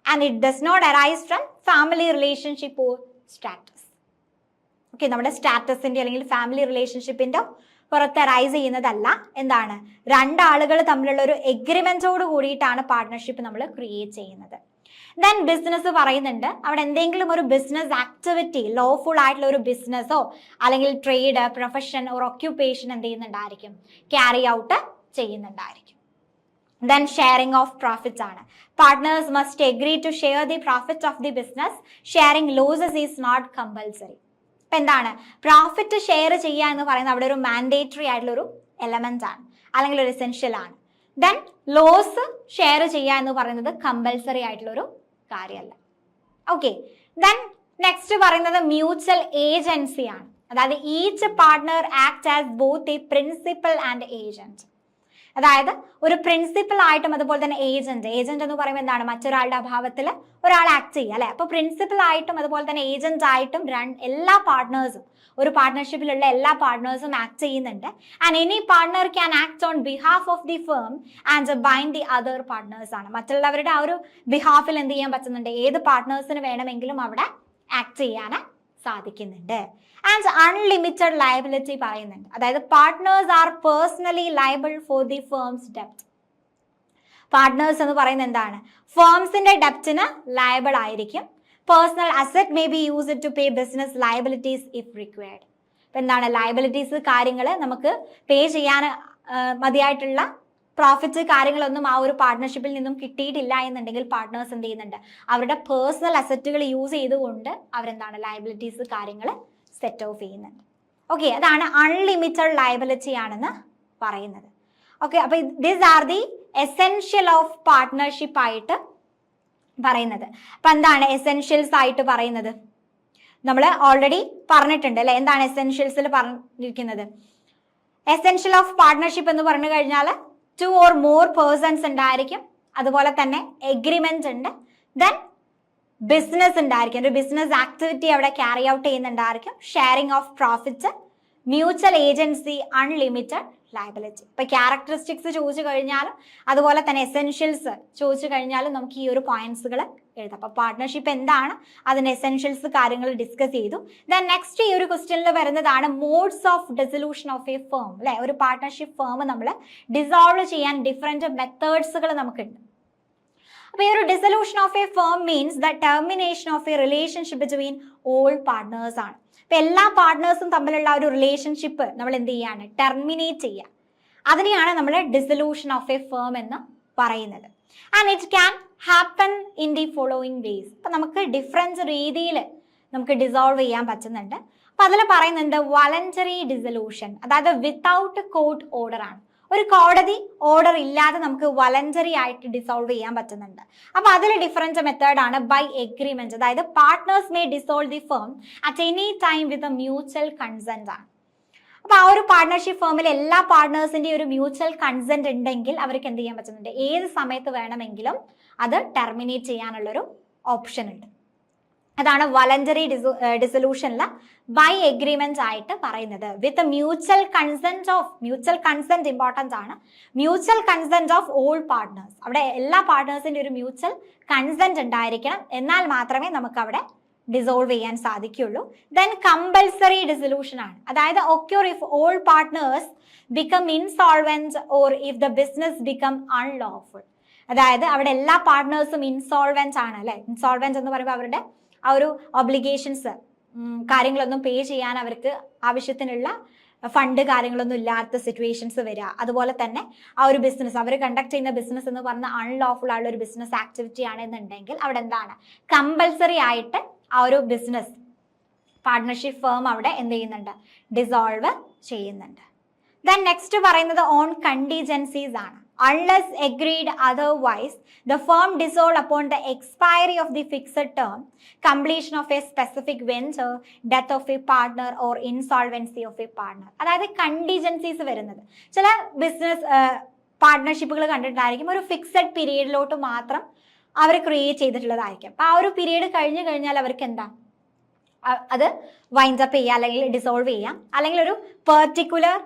And it does not arise from family relationship or status. Okay, നമ്മുടെ സ്റ്റാറ്റസിന്റെ അല്ലെങ്കിൽ ഫാമിലി റിലേഷൻഷിപ്പിന്റെ പുറത്ത് അറൈസ് ചെയ്യുന്നതല്ല. എന്താണ്, രണ്ടാളുകൾ തമ്മിലുള്ള ഒരു എഗ്രിമെന്റോട് കൂടിയിട്ടാണ് പാർട്ട്ണർഷിപ്പ് നമ്മൾ ക്രിയേറ്റ് ചെയ്യുന്നത്. ദെൻ ബിസിനസ് പറയുന്നുണ്ട്, അവിടെ എന്തെങ്കിലും ഒരു ബിസിനസ് ആക്ടിവിറ്റി, ലോഫുൾ ആയിട്ടുള്ള ഒരു ബിസിനസ്സോ അല്ലെങ്കിൽ ട്രേഡ്, പ്രൊഫഷൻ ഓർ ഓക്യുപ്പേഷൻ എന്ത് ചെയ്യുന്നുണ്ടായിരിക്കും, ക്യാരി ഔട്ട് ചെയ്യുന്നുണ്ടായിരിക്കും. Then sharing of profits ആണ്. Partners must agree to share the profits of the business. Sharing losses is not compulsory. ഇപ്പൊ എന്താണ്, പ്രോഫിറ്റ് ഷെയർ ചെയ്യുക എന്ന് പറയുന്നത് അവിടെ ഒരു മാൻഡേറ്ററി ആയിട്ടുള്ള ഒരു എലമെന്റ് ആണ്, അല്ലെങ്കിൽ ഒരു എസെൻഷ്യൽ ആണ്. ദെൻ ലോസ് ഷെയർ ചെയ്യുക എന്ന് പറയുന്നത് കമ്പൽസറി ആയിട്ടുള്ള ഒരു കാര്യമല്ല. ഓക്കെ, ദെൻ നെക്സ്റ്റ് പറയുന്നത് മ്യൂച്വൽ ഏജൻസി ആണ്. അതായത് each partner act as both A principal and agent. അതായത് ഒരു പ്രിൻസിപ്പൽ ആയിട്ടും അതുപോലെ തന്നെ ഏജന്റ് എന്ന് പറയുമ്പോൾ എന്താണ്, മറ്റൊരാളുടെ അഭാവത്തിൽ ഒരാൾ ആക്ട് ചെയ്യുക അല്ലെ. അപ്പൊ പ്രിൻസിപ്പൽ ആയിട്ടും അതുപോലെ തന്നെ ഏജന്റ് ആയിട്ടും എല്ലാ പാർട്ട്നേഴ്സും, ഒരു പാർട്ട്ണർഷിപ്പിലുള്ള എല്ലാ പാർട്ട്നേഴ്സും ആക്ട് ചെയ്യുന്നുണ്ട്. And any partner can act on behalf of the firm and bind the other partners ആണ്. മറ്റുള്ളവരുടെ ആ ഒരു ബിഹാഫിൽ എന്ത് ചെയ്യാൻ പറ്റുന്നുണ്ട്, ഏത് പാർട്ട്നേഴ്സിന് വേണമെങ്കിലും അവിടെ ആക്ട് ചെയ്യാൻ സാധിക്കുന്നുണ്ട്. ആൻഡ് അൺലിമിറ്റഡ് ലയബിലിറ്റി പറയുന്നുണ്ട്. അതായത് partners are personally liable for the firm's ഡെപ്റ്റ്. പാർട്ട്നേഴ്സ് എന്ന് പറയുന്നത് എന്താണ്, ഫേംസിന്റെ ഡെപ്റ്റിന് ലയബിൾ ആയിരിക്കും. Personal asset may be used to pay business liabilities if required. ഇപ്പൊ എന്താണ്, ലയബിലിറ്റീസ് കാര്യങ്ങൾ നമുക്ക് പേ ചെയ്യാൻ മതിയായിട്ടുള്ള പ്രോഫിറ്റ് കാര്യങ്ങളൊന്നും ആ ഒരു പാർട്ട്ണർഷിപ്പിൽ നിന്നും കിട്ടിയിട്ടില്ല എന്നുണ്ടെങ്കിൽ പാർട്ട്നേഴ്സ് എന്ത് ചെയ്യുന്നുണ്ട്, അവരുടെ പേഴ്സണൽ അസറ്റുകൾ യൂസ് ചെയ്തുകൊണ്ട് അവരെന്താണ് ലയബിലിറ്റീസ് കാര്യങ്ങൾ സെറ്റ് ഓഫ് ചെയ്യുന്നുണ്ട്. ഓക്കെ, അതാണ് അൺലിമിറ്റഡ് ലയബിലിറ്റി ആണെന്ന് പറയുന്നത്. ഓക്കെ, അപ്പൊ these are the essential of partnership ആയിട്ട് പറയുന്നത്. അപ്പൊ എന്താണ് എസെൻഷ്യൽസ് ആയിട്ട് പറയുന്നത്? നമ്മൾ ഓൾറെഡി പറഞ്ഞിട്ടുണ്ട് അല്ലെ, എന്താണ് എസെൻഷ്യൽസിൽ പറഞ്ഞിരിക്കുന്നത്? എസെൻഷ്യൽ ഓഫ് പാർട്ട്ണർഷിപ്പ് എന്ന് പറഞ്ഞു കഴിഞ്ഞാൽ 2 or more പേഴ്സൺസ് ഉണ്ടായിരിക്കും, അതുപോലെ തന്നെ എഗ്രിമെന്റ് ഉണ്ട്, ദെൻ ബിസിനസ് ഉണ്ടായിരിക്കും, ഒരു ബിസിനസ് ആക്ടിവിറ്റി അവിടെ ക്യാരി ഔട്ട് ചെയ്യുന്നുണ്ടായിരിക്കും, sharing of profits, mutual agency, unlimited liability. ഇപ്പൊ ക്യാരക്ടറിസ്റ്റിക്സ് ചോദിച്ചു കഴിഞ്ഞാലും അതുപോലെ തന്നെ എസെൻഷ്യൽസ് ചോദിച്ചു കഴിഞ്ഞാലും നമുക്ക് ഈ ഒരു പോയിന്റ്സുകൾ എഴുതാം. അപ്പൊ പാർട്ട്ണർഷിപ്പ് എന്താണ്, അതിന്റെ എസെൻഷ്യൽസ് കാര്യങ്ങൾ ഡിസ്കസ് ചെയ്തു. ദെൻ നെക്സ്റ്റ് ഈ ഒരു ക്വസ്റ്റ്യനിൽ വരുന്നതാണ് modes of dissolution of a firm അല്ലെ. ഒരു പാർട്ട്ണർഷിപ്പ് ഫേം നമ്മൾ ഡിസോൾവ് ചെയ്യാൻ ഡിഫറെന്റ് മെത്തേഡ്സുകൾ നമുക്കുണ്ട്. അപ്പൊ ഈ ഒരു dissolution of a firm means the termination of a relationship between all partners ആണ്. അപ്പൊ എല്ലാ പാർട്ട്നേഴ്സും തമ്മിലുള്ള ഒരു റിലേഷൻഷിപ്പ് നമ്മൾ എന്ത് ചെയ്യാണ്, ടെർമിനേറ്റ് ചെയ്യുക. അതിനെയാണ് നമ്മൾ ഡിസൊല്യൂഷൻ ഓഫ് എ ഫേം എന്ന് പറയുന്നത്. And it can happen in the following ways. അപ്പൊ നമുക്ക് ഡിഫറൻറ്റ് രീതിയിൽ നമുക്ക് ഡിസോൾവ് ചെയ്യാൻ പറ്റുന്നുണ്ട്. അപ്പൊ അതിൽ പറയുന്നുണ്ട് വോളണ്ടറി ഡിസൊല്യൂഷൻ, അതായത് വിത്തൗട്ട് കോർട്ട് ഓർഡർ ആണ്. ഒരു കോടതി ഓർഡർ ഇല്ലാതെ നമുക്ക് വോളണ്ടറി ആയിട്ട് ഡിസോൾവ് ചെയ്യാൻ പറ്റുന്നുണ്ട്. അപ്പൊ അതിൽ ഡിഫറൻറ്റ് മെത്തേഡാണ് ബൈ എഗ്രിമെന്റ്, അതായത് partners may dissolve the firm at any time with a mutual consent ആണ്. അപ്പൊ ആ ഒരു പാർട്ട്ണർഷിപ്പ് ഫേമിൽ എല്ലാ പാർട്ട്നേഴ്സിന്റെ ഒരു മ്യൂച്വൽ കൺസെന്റ് ഉണ്ടെങ്കിൽ അവർക്ക് എന്ത് ചെയ്യാൻ പറ്റുന്നുണ്ട്, ഏത് സമയത്ത് വേണമെങ്കിലും അത് ടെർമിനേറ്റ് ചെയ്യാനുള്ളൊരു ഓപ്ഷൻ ഉണ്ട്. അതാണ് വോളണ്ടറി ഡിസൊല്യൂഷനിൽ ബൈ എഗ്രിമെന്റ് ആയിട്ട് പറയുന്നത്. വിത്ത് മ്യൂച്വൽ കൺസെന്റ് ഇമ്പോർട്ടൻസ് ആണ്. Mutual consent of all partners, അവിടെ എല്ലാ പാർട്ട്നേഴ്സിന്റെ ഒരു മ്യൂച്വൽ കൺസെന്റ് ഉണ്ടായിരിക്കണം, എന്നാൽ മാത്രമേ നമുക്ക് അവിടെ ഡിസോൾവ് ചെയ്യാൻ സാധിക്കുള്ളൂ. ദെൻ കമ്പൽസറി ഡിസൊല്യൂഷൻ ആണ്, അതായത് occur if all partners become insolvent or if the business become unlawful. അതായത് അവിടെ എല്ലാ പാർട്ട്നേഴ്സും ഇൻസോൾവെന്റ് ആണ് അല്ലെ. ഇൻസോൾവെന്റ് എന്ന് പറയുമ്പോൾ അവരുടെ ആ ഒരു ഒബ്ലിഗേഷൻസ് കാര്യങ്ങളൊന്നും പേ ചെയ്യാൻ അവർക്ക് ആവശ്യത്തിനുള്ള ഫണ്ട് കാര്യങ്ങളൊന്നും ഇല്ലാത്ത സിറ്റുവേഷൻസ് വരിക. അതുപോലെ തന്നെ ആ ഒരു ബിസിനസ് അവർ കണ്ടക്ട് ചെയ്യുന്ന ബിസിനസ് എന്ന് പറഞ്ഞാൽ അൺലോഫുൾ ആയുള്ള ഒരു ബിസിനസ് ആക്ടിവിറ്റി ആണെന്നുണ്ടെങ്കിൽ അവിടെ എന്താണ്, കമ്പൽസറി ആയിട്ട് ആ ഒരു ബിസിനസ് പാർട്ട്ണർഷിപ്പ് ഫേം അവിടെ എന്ത് ചെയ്യുന്നുണ്ട്, ഡിസോൾവ് ചെയ്യുന്നുണ്ട്. ദെൻ നെക്സ്റ്റ് പറയുന്നത് ഓൺ കണ്ടിജൻസീസ് ആണ്. Unless agreed otherwise, the firm dissolve upon the expiry of the fixed term, completion of a specific venture, death of a partner or insolvency of a partner. അതായത് contingencies വരുന്നത് ചില business പാർട്ട്ണർഷിപ്പുകൾ കണ്ടിട്ടായിരിക്കും ഒരു fixed പീരീഡിലോട്ട് മാത്രം അവർ create ചെയ്തിട്ടുള്ളതായിരിക്കും. അപ്പൊ ആ ഒരു period കഴിഞ്ഞു കഴിഞ്ഞാൽ അവർക്ക് എന്താ, അത് വൈൻഡപ്പ് ചെയ്യുക അല്ലെങ്കിൽ ഡിസോൾവ് ചെയ്യാം, അല്ലെങ്കിൽ ഒരു പെർട്ടിക്കുലർ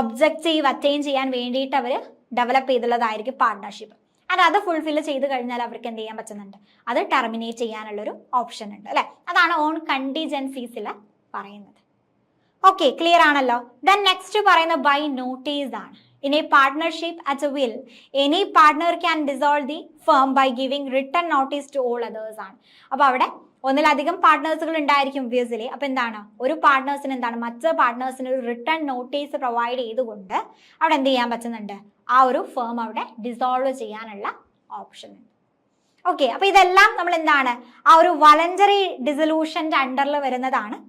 ഒബ്ജക്റ്റീവ് അറ്റൈൻ ചെയ്യാൻ വേണ്ടിയിട്ട് അവർ ഡെവലപ്പ് ചെയ്തുള്ളതായിരിക്കും പാർട്ട്ണർഷിപ്പ്. ആൻഡ് അത് ഫുൾഫിൽ ചെയ്ത് കഴിഞ്ഞാൽ അവർക്ക് എന്ത് ചെയ്യാൻ പറ്റുന്നുണ്ട്, അത് ടെർമിനേറ്റ് ചെയ്യാനുള്ളൊരു ഓപ്ഷൻ ഉണ്ട് അല്ലെ. അതാണ് ഓൺ കണ്ടിജൻസീസിൽ പറയുന്നത്. ഓക്കെ, ക്ലിയർ ആണല്ലോ. ദെൻ നെക്സ്റ്റ് പറയുന്നത് ബൈ നോട്ടീസ് ആണ്. In a partnership at a will any partner can dissolve the firm by giving written notice to all others ആണ്. അപ്പൊ അവിടെ ഒന്നിലധികം പാർട്ട്നേഴ്സുകൾ ഉണ്ടായിരിക്കും ഒബ്വിയസ്ലി. അപ്പൊ എന്താണ്, ഒരു പാർട്ട്നേഴ്സിന് എന്താണ് മറ്റു പാർട്ട്നേഴ്സിന് ഒരു റിട്ടേൺ നോട്ടീസ് പ്രൊവൈഡ് ചെയ്തുകൊണ്ട് അവിടെ എന്ത് ചെയ്യാൻ പറ്റുന്നുണ്ട്, ആ ഒരു ഫേം അവിടെ ഡിസോൾവ് ചെയ്യാനുള്ള ഓപ്ഷൻ ഉണ്ട്. ഓക്കെ, അപ്പൊ ഇതെല്ലാം നമ്മൾ എന്താണ് ആ ഒരു വോളണ്ടറി ഡിസൊല്യൂഷന്റെ അണ്ടറിൽ വരുന്നതാണ്.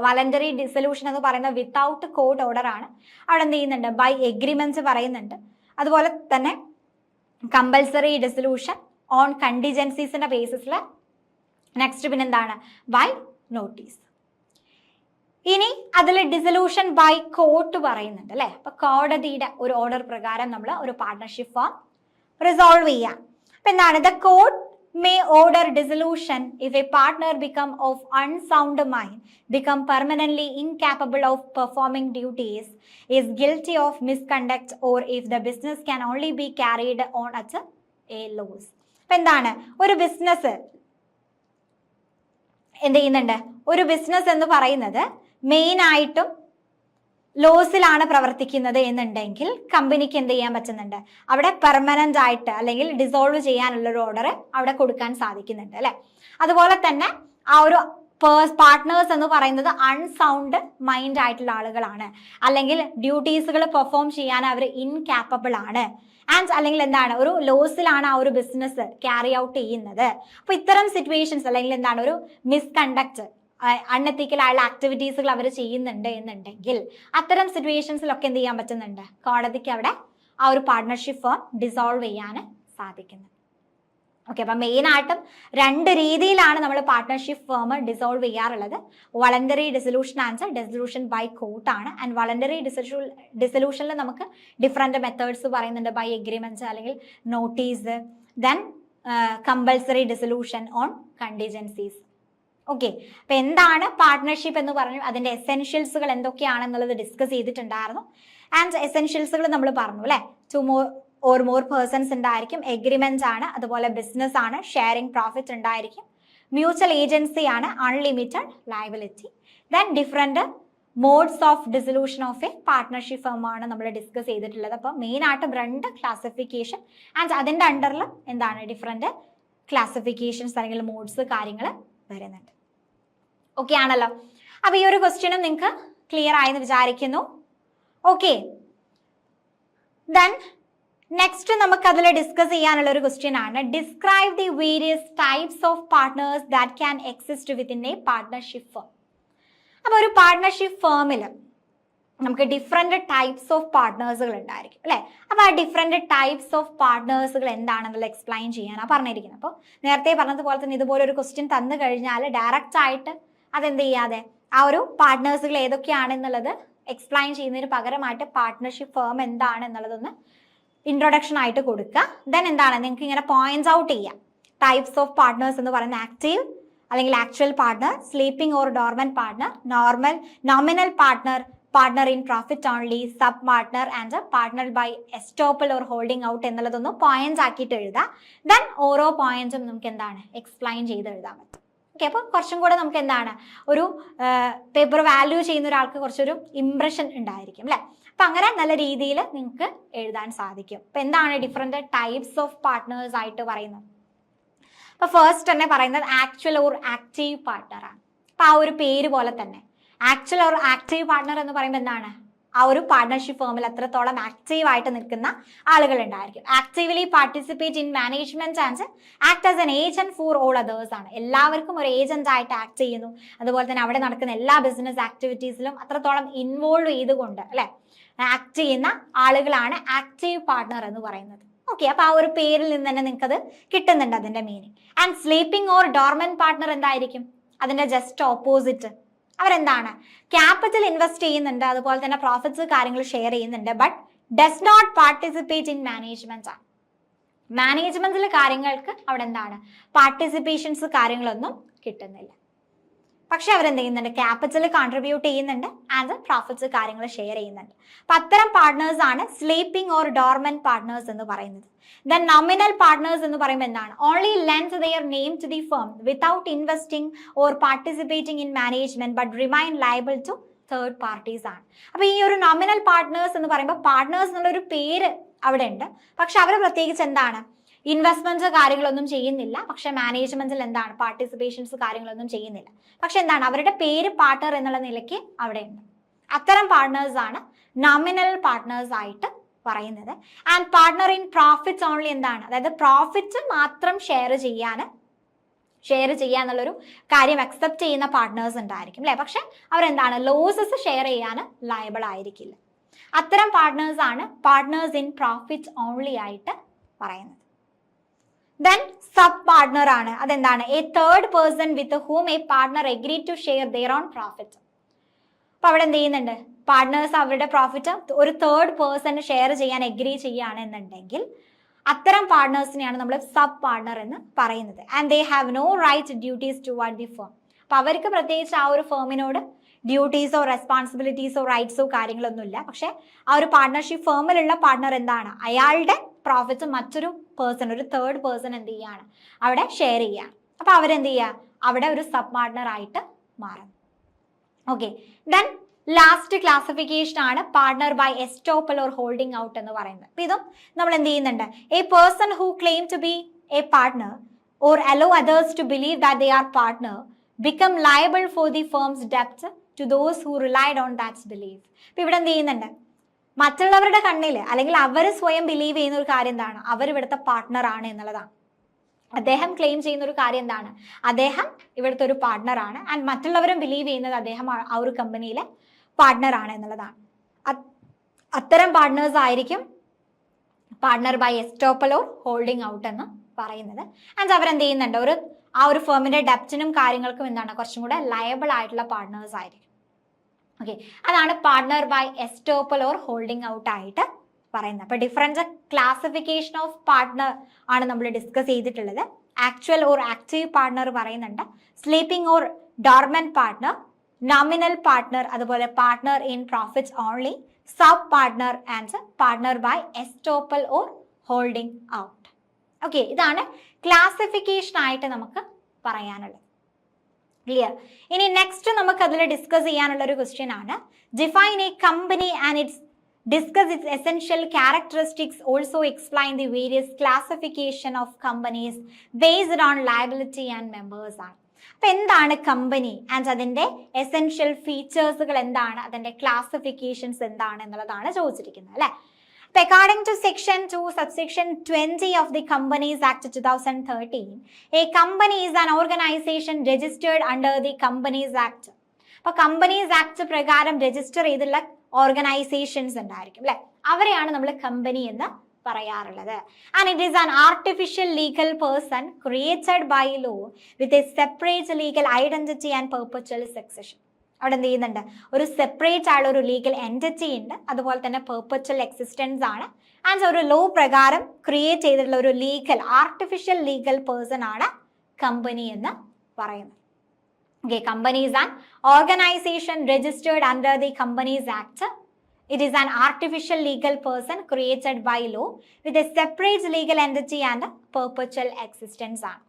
വോളണ്ടറി ഡിസൊല്യൂഷൻ എന്ന് പറയുന്നത് വിത്തൗട്ട് കോർട്ട് ഓർഡർ ആണ്. അവിടെ എന്ത് ചെയ്യുന്നുണ്ട്, ബൈ എഗ്രിമെന്റ് പറയുന്നുണ്ട്. അതുപോലെ തന്നെ കമ്പൽസറി ഡിസൊല്യൂഷൻ ഓൺ കണ്ടിജൻസീസിന്റെ ബേസിസിൽ. നെക്സ്റ്റ് പിന്നെന്താണ്, ബൈ നോട്ടീസ്. ഇനി അതിൽ ഡിസൊല്യൂഷൻ ബൈ കോർട്ട് പറയുന്നുണ്ട് അല്ലെ. അപ്പൊ കോടതിയുടെ ഒരു ഓർഡർ പ്രകാരം നമ്മൾ ഒരു പാർട്ട്ണർഷിപ്പ് ഫോം റിസോൾവ് ചെയ്യാം. അപ്പൊ എന്താണ്, the court may order dissolution if a partner become of unsound mind, become permanently incapable of performing duties, is guilty of misconduct or if the business can only be carried on at a loss. അപ്പൊ എന്താണ്, ഒരു business എന്ത് ചെയ്യുന്നുണ്ട്, ഒരു business എന്ന് പറയുന്നത് main ആയിട്ടും ലോസിലാണ് പ്രവർത്തിക്കുന്നത് എന്നുണ്ടെങ്കിൽ കമ്പനിക്ക് എന്ത് ചെയ്യാൻ പറ്റുന്നുണ്ട്, അവിടെ പെർമനന്റ് ആയിട്ട് അല്ലെങ്കിൽ ഡിസോൾവ് ചെയ്യാനുള്ള ഒരു ഓർഡർ അവിടെ കൊടുക്കാൻ സാധിക്കുന്നുണ്ട് അല്ലെ. അതുപോലെ തന്നെ ആ ഒരു പാർട്ട്നേഴ്സ് എന്ന് പറയുന്നത് അൺസൗണ്ട് മൈൻഡ് ആയിട്ടുള്ള ആളുകളാണ്, അല്ലെങ്കിൽ ഡ്യൂട്ടീസുകൾ പെർഫോം ചെയ്യാൻ അവർ ഇൻകാപ്പബിൾ ആണ്, ആൻഡ് അല്ലെങ്കിൽ എന്താണ് ഒരു ലോസിലാണ് ആ ഒരു ബിസിനസ് ക്യാരി ഔട്ട് ചെയ്യുന്നത്. അപ്പൊ ഇത്തരം സിറ്റുവേഷൻസ് അല്ലെങ്കിൽ എന്താണ് ഒരു മിസ്കണ്ടക്ട് അൺഎത്തിക്കൽ ആയുള്ള ആക്ടിവിറ്റീസുകൾ അവർ ചെയ്യുന്നുണ്ട് എന്നുണ്ടെങ്കിൽ അത്തരം സിറ്റുവേഷൻസിലൊക്കെ എന്ത് ചെയ്യാൻ പറ്റുന്നുണ്ട്, കോടതിക്ക് അവിടെ ആ ഒരു പാർട്ട്ണർഷിപ്പ് ഫേം ഡിസോൾവ് ചെയ്യാൻ സാധിക്കുന്നത്. ഓക്കെ, അപ്പം മെയിനായിട്ടും 2 രീതിയിലാണ് നമ്മൾ പാർട്ട്ണർഷിപ്പ് ഫേം ഡിസോൾവ് ചെയ്യാറുള്ളത്. Voluntary dissolution and dissolution by court ആണ്. ആൻഡ് വളണ്ടറി ഡിസൊല്യൂഷനിൽ നമുക്ക് ഡിഫറെൻറ്റ് മെത്തേഡ്സ് പറയുന്നുണ്ട്. ബൈ എഗ്രിമെൻറ്റ്സ് അല്ലെങ്കിൽ notice, then compulsory dissolution on contingencies. Okay, അപ്പം എന്താണ് പാർട്ട്ണർഷിപ്പ് എന്ന് പറഞ്ഞു, അതിൻ്റെ എസെൻഷ്യൽസുകൾ എന്തൊക്കെയാണെന്നുള്ളത് ഡിസ്കസ് ചെയ്തിട്ടുണ്ടായിരുന്നു. ആൻഡ് എസെൻഷ്യൽസുകൾ നമ്മൾ പറഞ്ഞു അല്ലേ, 2 or more പേഴ്സൺസ് ഉണ്ടായിരിക്കും, എഗ്രിമെന്റ് ആണ്, അതുപോലെ ബിസിനസ് ആണ്, ഷെയറിംഗ് പ്രോഫിറ്റ് ഉണ്ടായിരിക്കും, മ്യൂച്വൽ ഏജൻസി ആണ്, unlimited liability, then different modes of dissolution of A partnership firm ആണ് നമ്മൾ ഡിസ്കസ് ചെയ്തിട്ടുള്ളത്. അപ്പോൾ മെയിനായിട്ടും 2 ക്ലാസിഫിക്കേഷൻ ആൻഡ് അതിൻ്റെ അണ്ടറിൽ എന്താണ് ഡിഫറെൻറ്റ് ക്ലാസിഫിക്കേഷൻസ് അല്ലെങ്കിൽ മോഡ്സ് കാര്യങ്ങൾ വരുന്നുണ്ട്. ഓക്കെ ആണല്ലോ. അപ്പോൾ ഈ ഒരു ക്വസ്റ്റ്യനും നിങ്ങൾക്ക് ക്ലിയർ ആയെന്ന് വിചാരിക്കുന്നു. ഓക്കെ, ദെൻ നെക്സ്റ്റ് നമുക്ക് അതിൽ ഡിസ്കസ് ചെയ്യാനുള്ള ഒരു ക്വസ്റ്റ്യൻ ആണ്, describe the various types of partners that can exist within a partnership firm. അപ്പോൾ ഒരു പാർട്ട്ണർഷിപ്പ് ഫേമിൽ നമുക്ക് ഡിഫറെൻറ്റ് ടൈപ്സ് ഓഫ് പാർട്ട്നേഴ്സുകൾ ഉണ്ടായിരിക്കും അല്ലേ. അപ്പോൾ ആ ഡിഫറെൻറ്റ് ടൈപ്സ് ഓഫ് പാർട്ട്നേഴ്സുകൾ എന്താണെന്നുള്ള എക്സ്പ്ലെയിൻ ചെയ്യാനാണ് പറഞ്ഞിരിക്കുന്നത്. അപ്പോൾ നേരത്തെ പറഞ്ഞതുപോലെ തന്നെ ഇതുപോലെ ഒരു ക്വസ്റ്റ്യൻ തന്നു കഴിഞ്ഞാൽ ഡയറക്റ്റ് ആയിട്ട് അതെന്ത് ചെയ്യാതെ ആ ഒരു പാർട്ട്നേഴ്സുകൾ ഏതൊക്കെയാണെന്നുള്ളത് എക്സ്പ്ലെയിൻ ചെയ്യുന്നതിന് പകരമായിട്ട് പാർട്ട്ണർഷിപ്പ് ഫേം എന്താണെന്നുള്ളതൊന്ന് ഇൻട്രൊഡക്ഷൻ ആയിട്ട് കൊടുക്കുക. ദെൻ എന്താണ് നിങ്ങൾക്ക് ഇങ്ങനെ പോയിന്റ്സ് ഔട്ട് ചെയ്യാം. ടൈപ്സ് ഓഫ് പാർട്ട്നേഴ്സ് എന്ന് പറയുന്നത് ആക്റ്റീവ് അല്ലെങ്കിൽ actual partner, sleeping or dormant partner, nominal partner, partner in profit only, sub partner and partner by estoppel or holding out എന്നുള്ളതൊന്ന് പോയിന്റ്സ് ആക്കിയിട്ട് എഴുതാം. ദെൻ ഓരോ പോയിന്റ്സും നമുക്ക് എന്താണ് എക്സ്പ്ലെയിൻ ചെയ്ത് എഴുതാൻ പറ്റും. ഓക്കെ, അപ്പോൾ കുറച്ചും കൂടെ നമുക്ക് എന്താണ് ഒരു പേപ്പർ വാല്യൂ ചെയ്യുന്ന ഒരാൾക്ക് കുറച്ചൊരു ഇംപ്രഷൻ ഉണ്ടായിരിക്കും അല്ലേ. അപ്പം അങ്ങനെ നല്ല രീതിയിൽ നിങ്ങൾക്ക് എഴുതാൻ സാധിക്കും. അപ്പം എന്താണ് ഡിഫറെൻറ്റ് ടൈപ്സ് ഓഫ് പാർട്ട്നേഴ്സ് ആയിട്ട് പറയുന്നത്. അപ്പോൾ ഫസ്റ്റ് തന്നെ പറയുന്നത് ആക്ച്വൽ ഓർ ആക്റ്റീവ് പാർട്ട്ണർ ആണ്. അപ്പം ആ ഒരു പേര് പോലെ തന്നെ ആക്ച്വൽ ഓർ ആക്റ്റീവ് പാർട്ട്ണർ എന്ന് പറയുമ്പോൾ എന്താണ് ആ ഒരു പാർട്ട്ണർഷിപ്പ് ഫേമിൽ എത്രത്തോളം ആക്റ്റീവ് ആയിട്ട് നിൽക്കുന്ന ആളുകൾ ഉണ്ടായിരിക്കും. Actively participate in management and act as an agent for all others ആണ്. എല്ലാവർക്കും ഒരു ഏജന്റ് ആയിട്ട് ആക്ട് ചെയ്യുന്നു. അതുപോലെ തന്നെ അവിടെ നടക്കുന്ന എല്ലാ ബിസിനസ് ആക്ടിവിറ്റീസിലും അത്രത്തോളം ഇൻവോൾവ് ചെയ്തുകൊണ്ട് അല്ലെ ആക്ട് ചെയ്യുന്ന ആളുകളാണ് ആക്റ്റീവ് പാർട്ട്ണർ എന്ന് പറയുന്നത്. ഓക്കെ, അപ്പൊ ആ ഒരു പേരിൽ നിന്ന് തന്നെ നിങ്ങൾക്ക് അത് കിട്ടുന്നുണ്ട് അതിന്റെ meaning. And sleeping or dormant partner എന്തായിരിക്കും, അതിന്റെ ജസ്റ്റ് ഓപ്പോസിറ്റ്. അവരെന്താണ് ക്യാപിറ്റൽ ഇൻവെസ്റ്റ് ചെയ്യുന്നുണ്ട്, അതുപോലെ തന്നെ പ്രോഫിറ്റ്സ് കാര്യങ്ങൾ ഷെയർ ചെയ്യുന്നുണ്ട്, but does not participate in management ആണ്. മാനേജ്മെന്റിൽ കാര്യങ്ങൾക്ക് അവിടെ എന്താണ് പാർട്ടിസിപ്പേഷൻസ് കാര്യങ്ങളൊന്നും കിട്ടുന്നില്ല. പക്ഷെ അവരെന്ത് ചെയ്യുന്നുണ്ട് ക്യാപിറ്റൽ കോൺട്രിബ്യൂട്ട് ചെയ്യുന്നുണ്ട് ആൻഡ് പ്രോഫിറ്റ്സ് കാര്യങ്ങൾ ഷെയർ ചെയ്യുന്നുണ്ട്. അപ്പൊ അത്തരം പാർട്ട്നേഴ്സ് ആണ് സ്ലീപ്പിംഗ് ഓർ ഡോർമന്റ് പാർട്ട്നേഴ്സ് എന്ന് പറയുന്നത്. ദെൻ നോമിനൽ പാർട്ട്നേഴ്സ് എന്ന് പറയുമ്പോൾ എന്താണ് only lend their name to the firm without investing or participating in management but remain liable to third parties ആണ്. അപ്പൊ ഈ ഒരു നോമിനൽ പാർട്ട്നേഴ്സ് എന്ന് പറയുമ്പോൾ പാർട്ട്നേഴ്സ് എന്നുള്ളൊരു പേര് അവിടെ ഉണ്ട്, പക്ഷെ അവർ പ്രത്യേകിച്ച് എന്താണ് ഇൻവെസ്റ്റ്മെന്റ്സ് കാര്യങ്ങളൊന്നും ചെയ്യുന്നില്ല, പക്ഷെ മാനേജ്മെന്റിൽ എന്താണ് പാർട്ടിസിപ്പേഷൻസ് കാര്യങ്ങളൊന്നും ചെയ്യുന്നില്ല, പക്ഷെ എന്താണ് അവരുടെ പേര് പാർട്ട്ണർ എന്നുള്ള നിലയ്ക്ക് അവിടെ ഉണ്ട്. അത്തരം പാർട്ട്നേഴ്സ് ആണ് നോമിനൽ പാർട്ട്നേഴ്സ് ആയിട്ട് പറയുന്നത്. And partner in profits only എന്താണ്, അതായത് പ്രോഫിറ്റ് മാത്രം ഷെയർ ചെയ്യാന്നുള്ളൊരു കാര്യം അക്സെപ്റ്റ് ചെയ്യുന്ന പാർട്ട്നേഴ്സ് ഉണ്ടായിരിക്കും അല്ലെ, പക്ഷെ അവരെന്താണ് ലോസസ് ഷെയർ ചെയ്യാൻ ലയബിൾ ആയിരിക്കില്ല. അത്തരം പാർട്ട്നേഴ്സ് ആണ് പാർട്ട്നേഴ്സ് ഇൻ പ്രോഫിറ്റ് ഓൺലി ആയിട്ട് പറയുന്നത്. ദെൻ സബ് പാർട്ട്ണർ ആണ്, അതെന്താണ് a third person with whom a partner agree to share their own profit. അപ്പൊ അവിടെ എന്ത് ചെയ്യുന്നുണ്ട് പാർട്ട്നേഴ്സ് അവരുടെ പ്രോഫിറ്റ് ഒരു തേർഡ് പേഴ്സൺ ഷെയർ ചെയ്യാൻ എഗ്രി ചെയ്യുകയാണെന്നുണ്ടെങ്കിൽ അത്തരം പാർട്ട്നേഴ്സിനെയാണ് നമ്മൾ സബ് പാർട്ട്ണർ എന്ന് പറയുന്നത്. And they have no right duties toward the firm. അപ്പൊ അവർക്ക് പ്രത്യേകിച്ച് ആ ഒരു ഫേമിനോട് ഡ്യൂട്ടീസോ റെസ്പോൺസിബിലിറ്റീസോ റൈറ്റ്സോ കാര്യങ്ങളൊന്നുമില്ല. പക്ഷെ ആ ഒരു പാർട്ട്ണർഷിപ്പ് ഫേമിലുള്ള പാർട്ട്ണർ എന്താണ് അയാളുടെ പ്രോഫിറ്റ്സ് മറ്റൊരു പേഴ്സൺ ഒരു തേർഡ് പേഴ്സൺ എന്ത് ചെയ്യാണ് അവിടെ ഷെയർ ചെയ്യുക. അപ്പൊ അവരെന്ത് ചെയ്യുക അവിടെ ഒരു സബ് പാർട്ട്ണർ ആയിട്ട് മാറും. ഓക്കെ, ദെൻ ലാസ്റ്റ് ക്ലാസിഫിക്കേഷൻ ആണ് partner by estoppel or holding out എന്ന് പറയുന്നത്. അപ്പൊ ഇതും നമ്മൾ എന്ത് ചെയ്യുന്നുണ്ട് a person who claim to be a partner or allow others to believe that they are partner become liable for the firm's ഡെപ്റ്റ് to those who relied on that's believe. അപ്പൊ ഇവിടെ എന്ത് ചെയ്യുന്നുണ്ട് മറ്റുള്ളവരുടെ കണ്ണിൽ അല്ലെങ്കിൽ അവർ സ്വയം ബിലീവ് ചെയ്യുന്ന ഒരു കാര്യം എന്താണ് അവർ ഇവിടുത്തെ പാർട്ട്ണർ ആണ് എന്നുള്ളതാണ്. അദ്ദേഹം ക്ലെയിം ചെയ്യുന്ന ഒരു കാര്യം എന്താണ്? അദ്ദേഹം ഇവിടുത്തെ ഒരു പാർട്ട്ണറാണ് ആൻഡ് മറ്റുള്ളവരും ബിലീവ് ചെയ്യുന്നത് അദ്ദേഹം ആ ഒരു കമ്പനിയിലെ പാർട്ട്ണറാണ് എന്നുള്ളതാണ്. അത്തരം പാർട്ട്നേഴ്സ് ആയിരിക്കും partner by estoppel or holding out എന്ന് പറയുന്നത്. ആൻഡ് അവരെന്ത് ചെയ്യുന്നുണ്ട്? ആ ഒരു ഫേമിന്റെ ഡെപ്റ്റിനും കാര്യങ്ങൾക്കും എന്താണ് കുറച്ചും കൂടെ ലയബിൾ ആയിട്ടുള്ള പാർട്ട്നേഴ്സ് ആയിരിക്കും. ഓക്കെ, അതാണ് partner by estoppel or holding out ആയിട്ട് പറയുന്നത്. അപ്പൊ ഡിഫറൻറ്റ് ക്ലാസിഫിക്കേഷൻ ഓഫ് പാർട്ട്ണർ ആണ് നമ്മൾ ഡിസ്കസ് ചെയ്തിട്ടുള്ളത്. ആക്ച്വൽ ഓർ ആക്റ്റീവ് പാർട്ട്ണർ പറയുന്നുണ്ട്, sleeping or dormant partner, nominal partner, അതുപോലെ partner in profits only, sub partner and partner by estoppel or holding out. Okay, ഇതാണ് classification ആയിട്ട് നമുക്ക് പറയാനുള്ളത്. ക്ലിയർ? ഇനി നെക്സ്റ്റ് നമുക്ക് അതിൽ ഡിസ്കസ് ചെയ്യാനുള്ള ഒരു ക്വസ്റ്റ്യൻ ആണ്, define A company and it's discuss its essential characteristics, also explain the various classification of companies based on liability and members ആണ്. അപ്പൊ എന്താണ് കമ്പനി ആൻഡ് അതിന്റെ എസെൻഷ്യൽ ഫീച്ചേഴ്സുകൾ എന്താണ്, അതിന്റെ ക്ലാസിഫിക്കേഷൻസ് എന്താണ് എന്നുള്ളതാണ് ചോദിച്ചിരിക്കുന്നത് അല്ലെ. അപ്പൊ according to section 2 subsection 20 of the companies act 2013, a company is an organisation registered under the companies act. അപ്പൊ കമ്പനീസ് ആക്ട് പ്രകാരം രജിസ്റ്റർ ചെയ്തുള്ള ഓർഗനൈസേഷൻസ് ഉണ്ടായിരിക്കും അല്ലെ, അവരെയാണ് നമ്മൾ കമ്പനി എന്ന് പറയാറുള്ളത്. And it is an artificial legal person created by law with a separate legal identity and perpetual succession. അവിടെ എന്ത് ചെയ്യുന്നുണ്ട്? ഒരു സെപ്പറേറ്റ് ആയുള്ള ഒരു ലീഗൽ എൻറ്റിറ്റി ഉണ്ട്, അതുപോലെ തന്നെ പെർപച്വൽ എക്സിസ്റ്റൻസ് ആണ്. ആൻഡ് ഒരു ലോ പ്രകാരം ക്രിയേറ്റ് ചെയ്തിട്ടുള്ള ഒരു ലീഗൽ ആർട്ടിഫിഷ്യൽ ലീഗൽ പേഴ്സൺ ആണ് കമ്പനി എന്ന് പറയുന്നത്. Okay, company is an organization registered under the Companies Act. It is an artificial legal person created by law with a separate legal entity and perpetual existence ആണ്.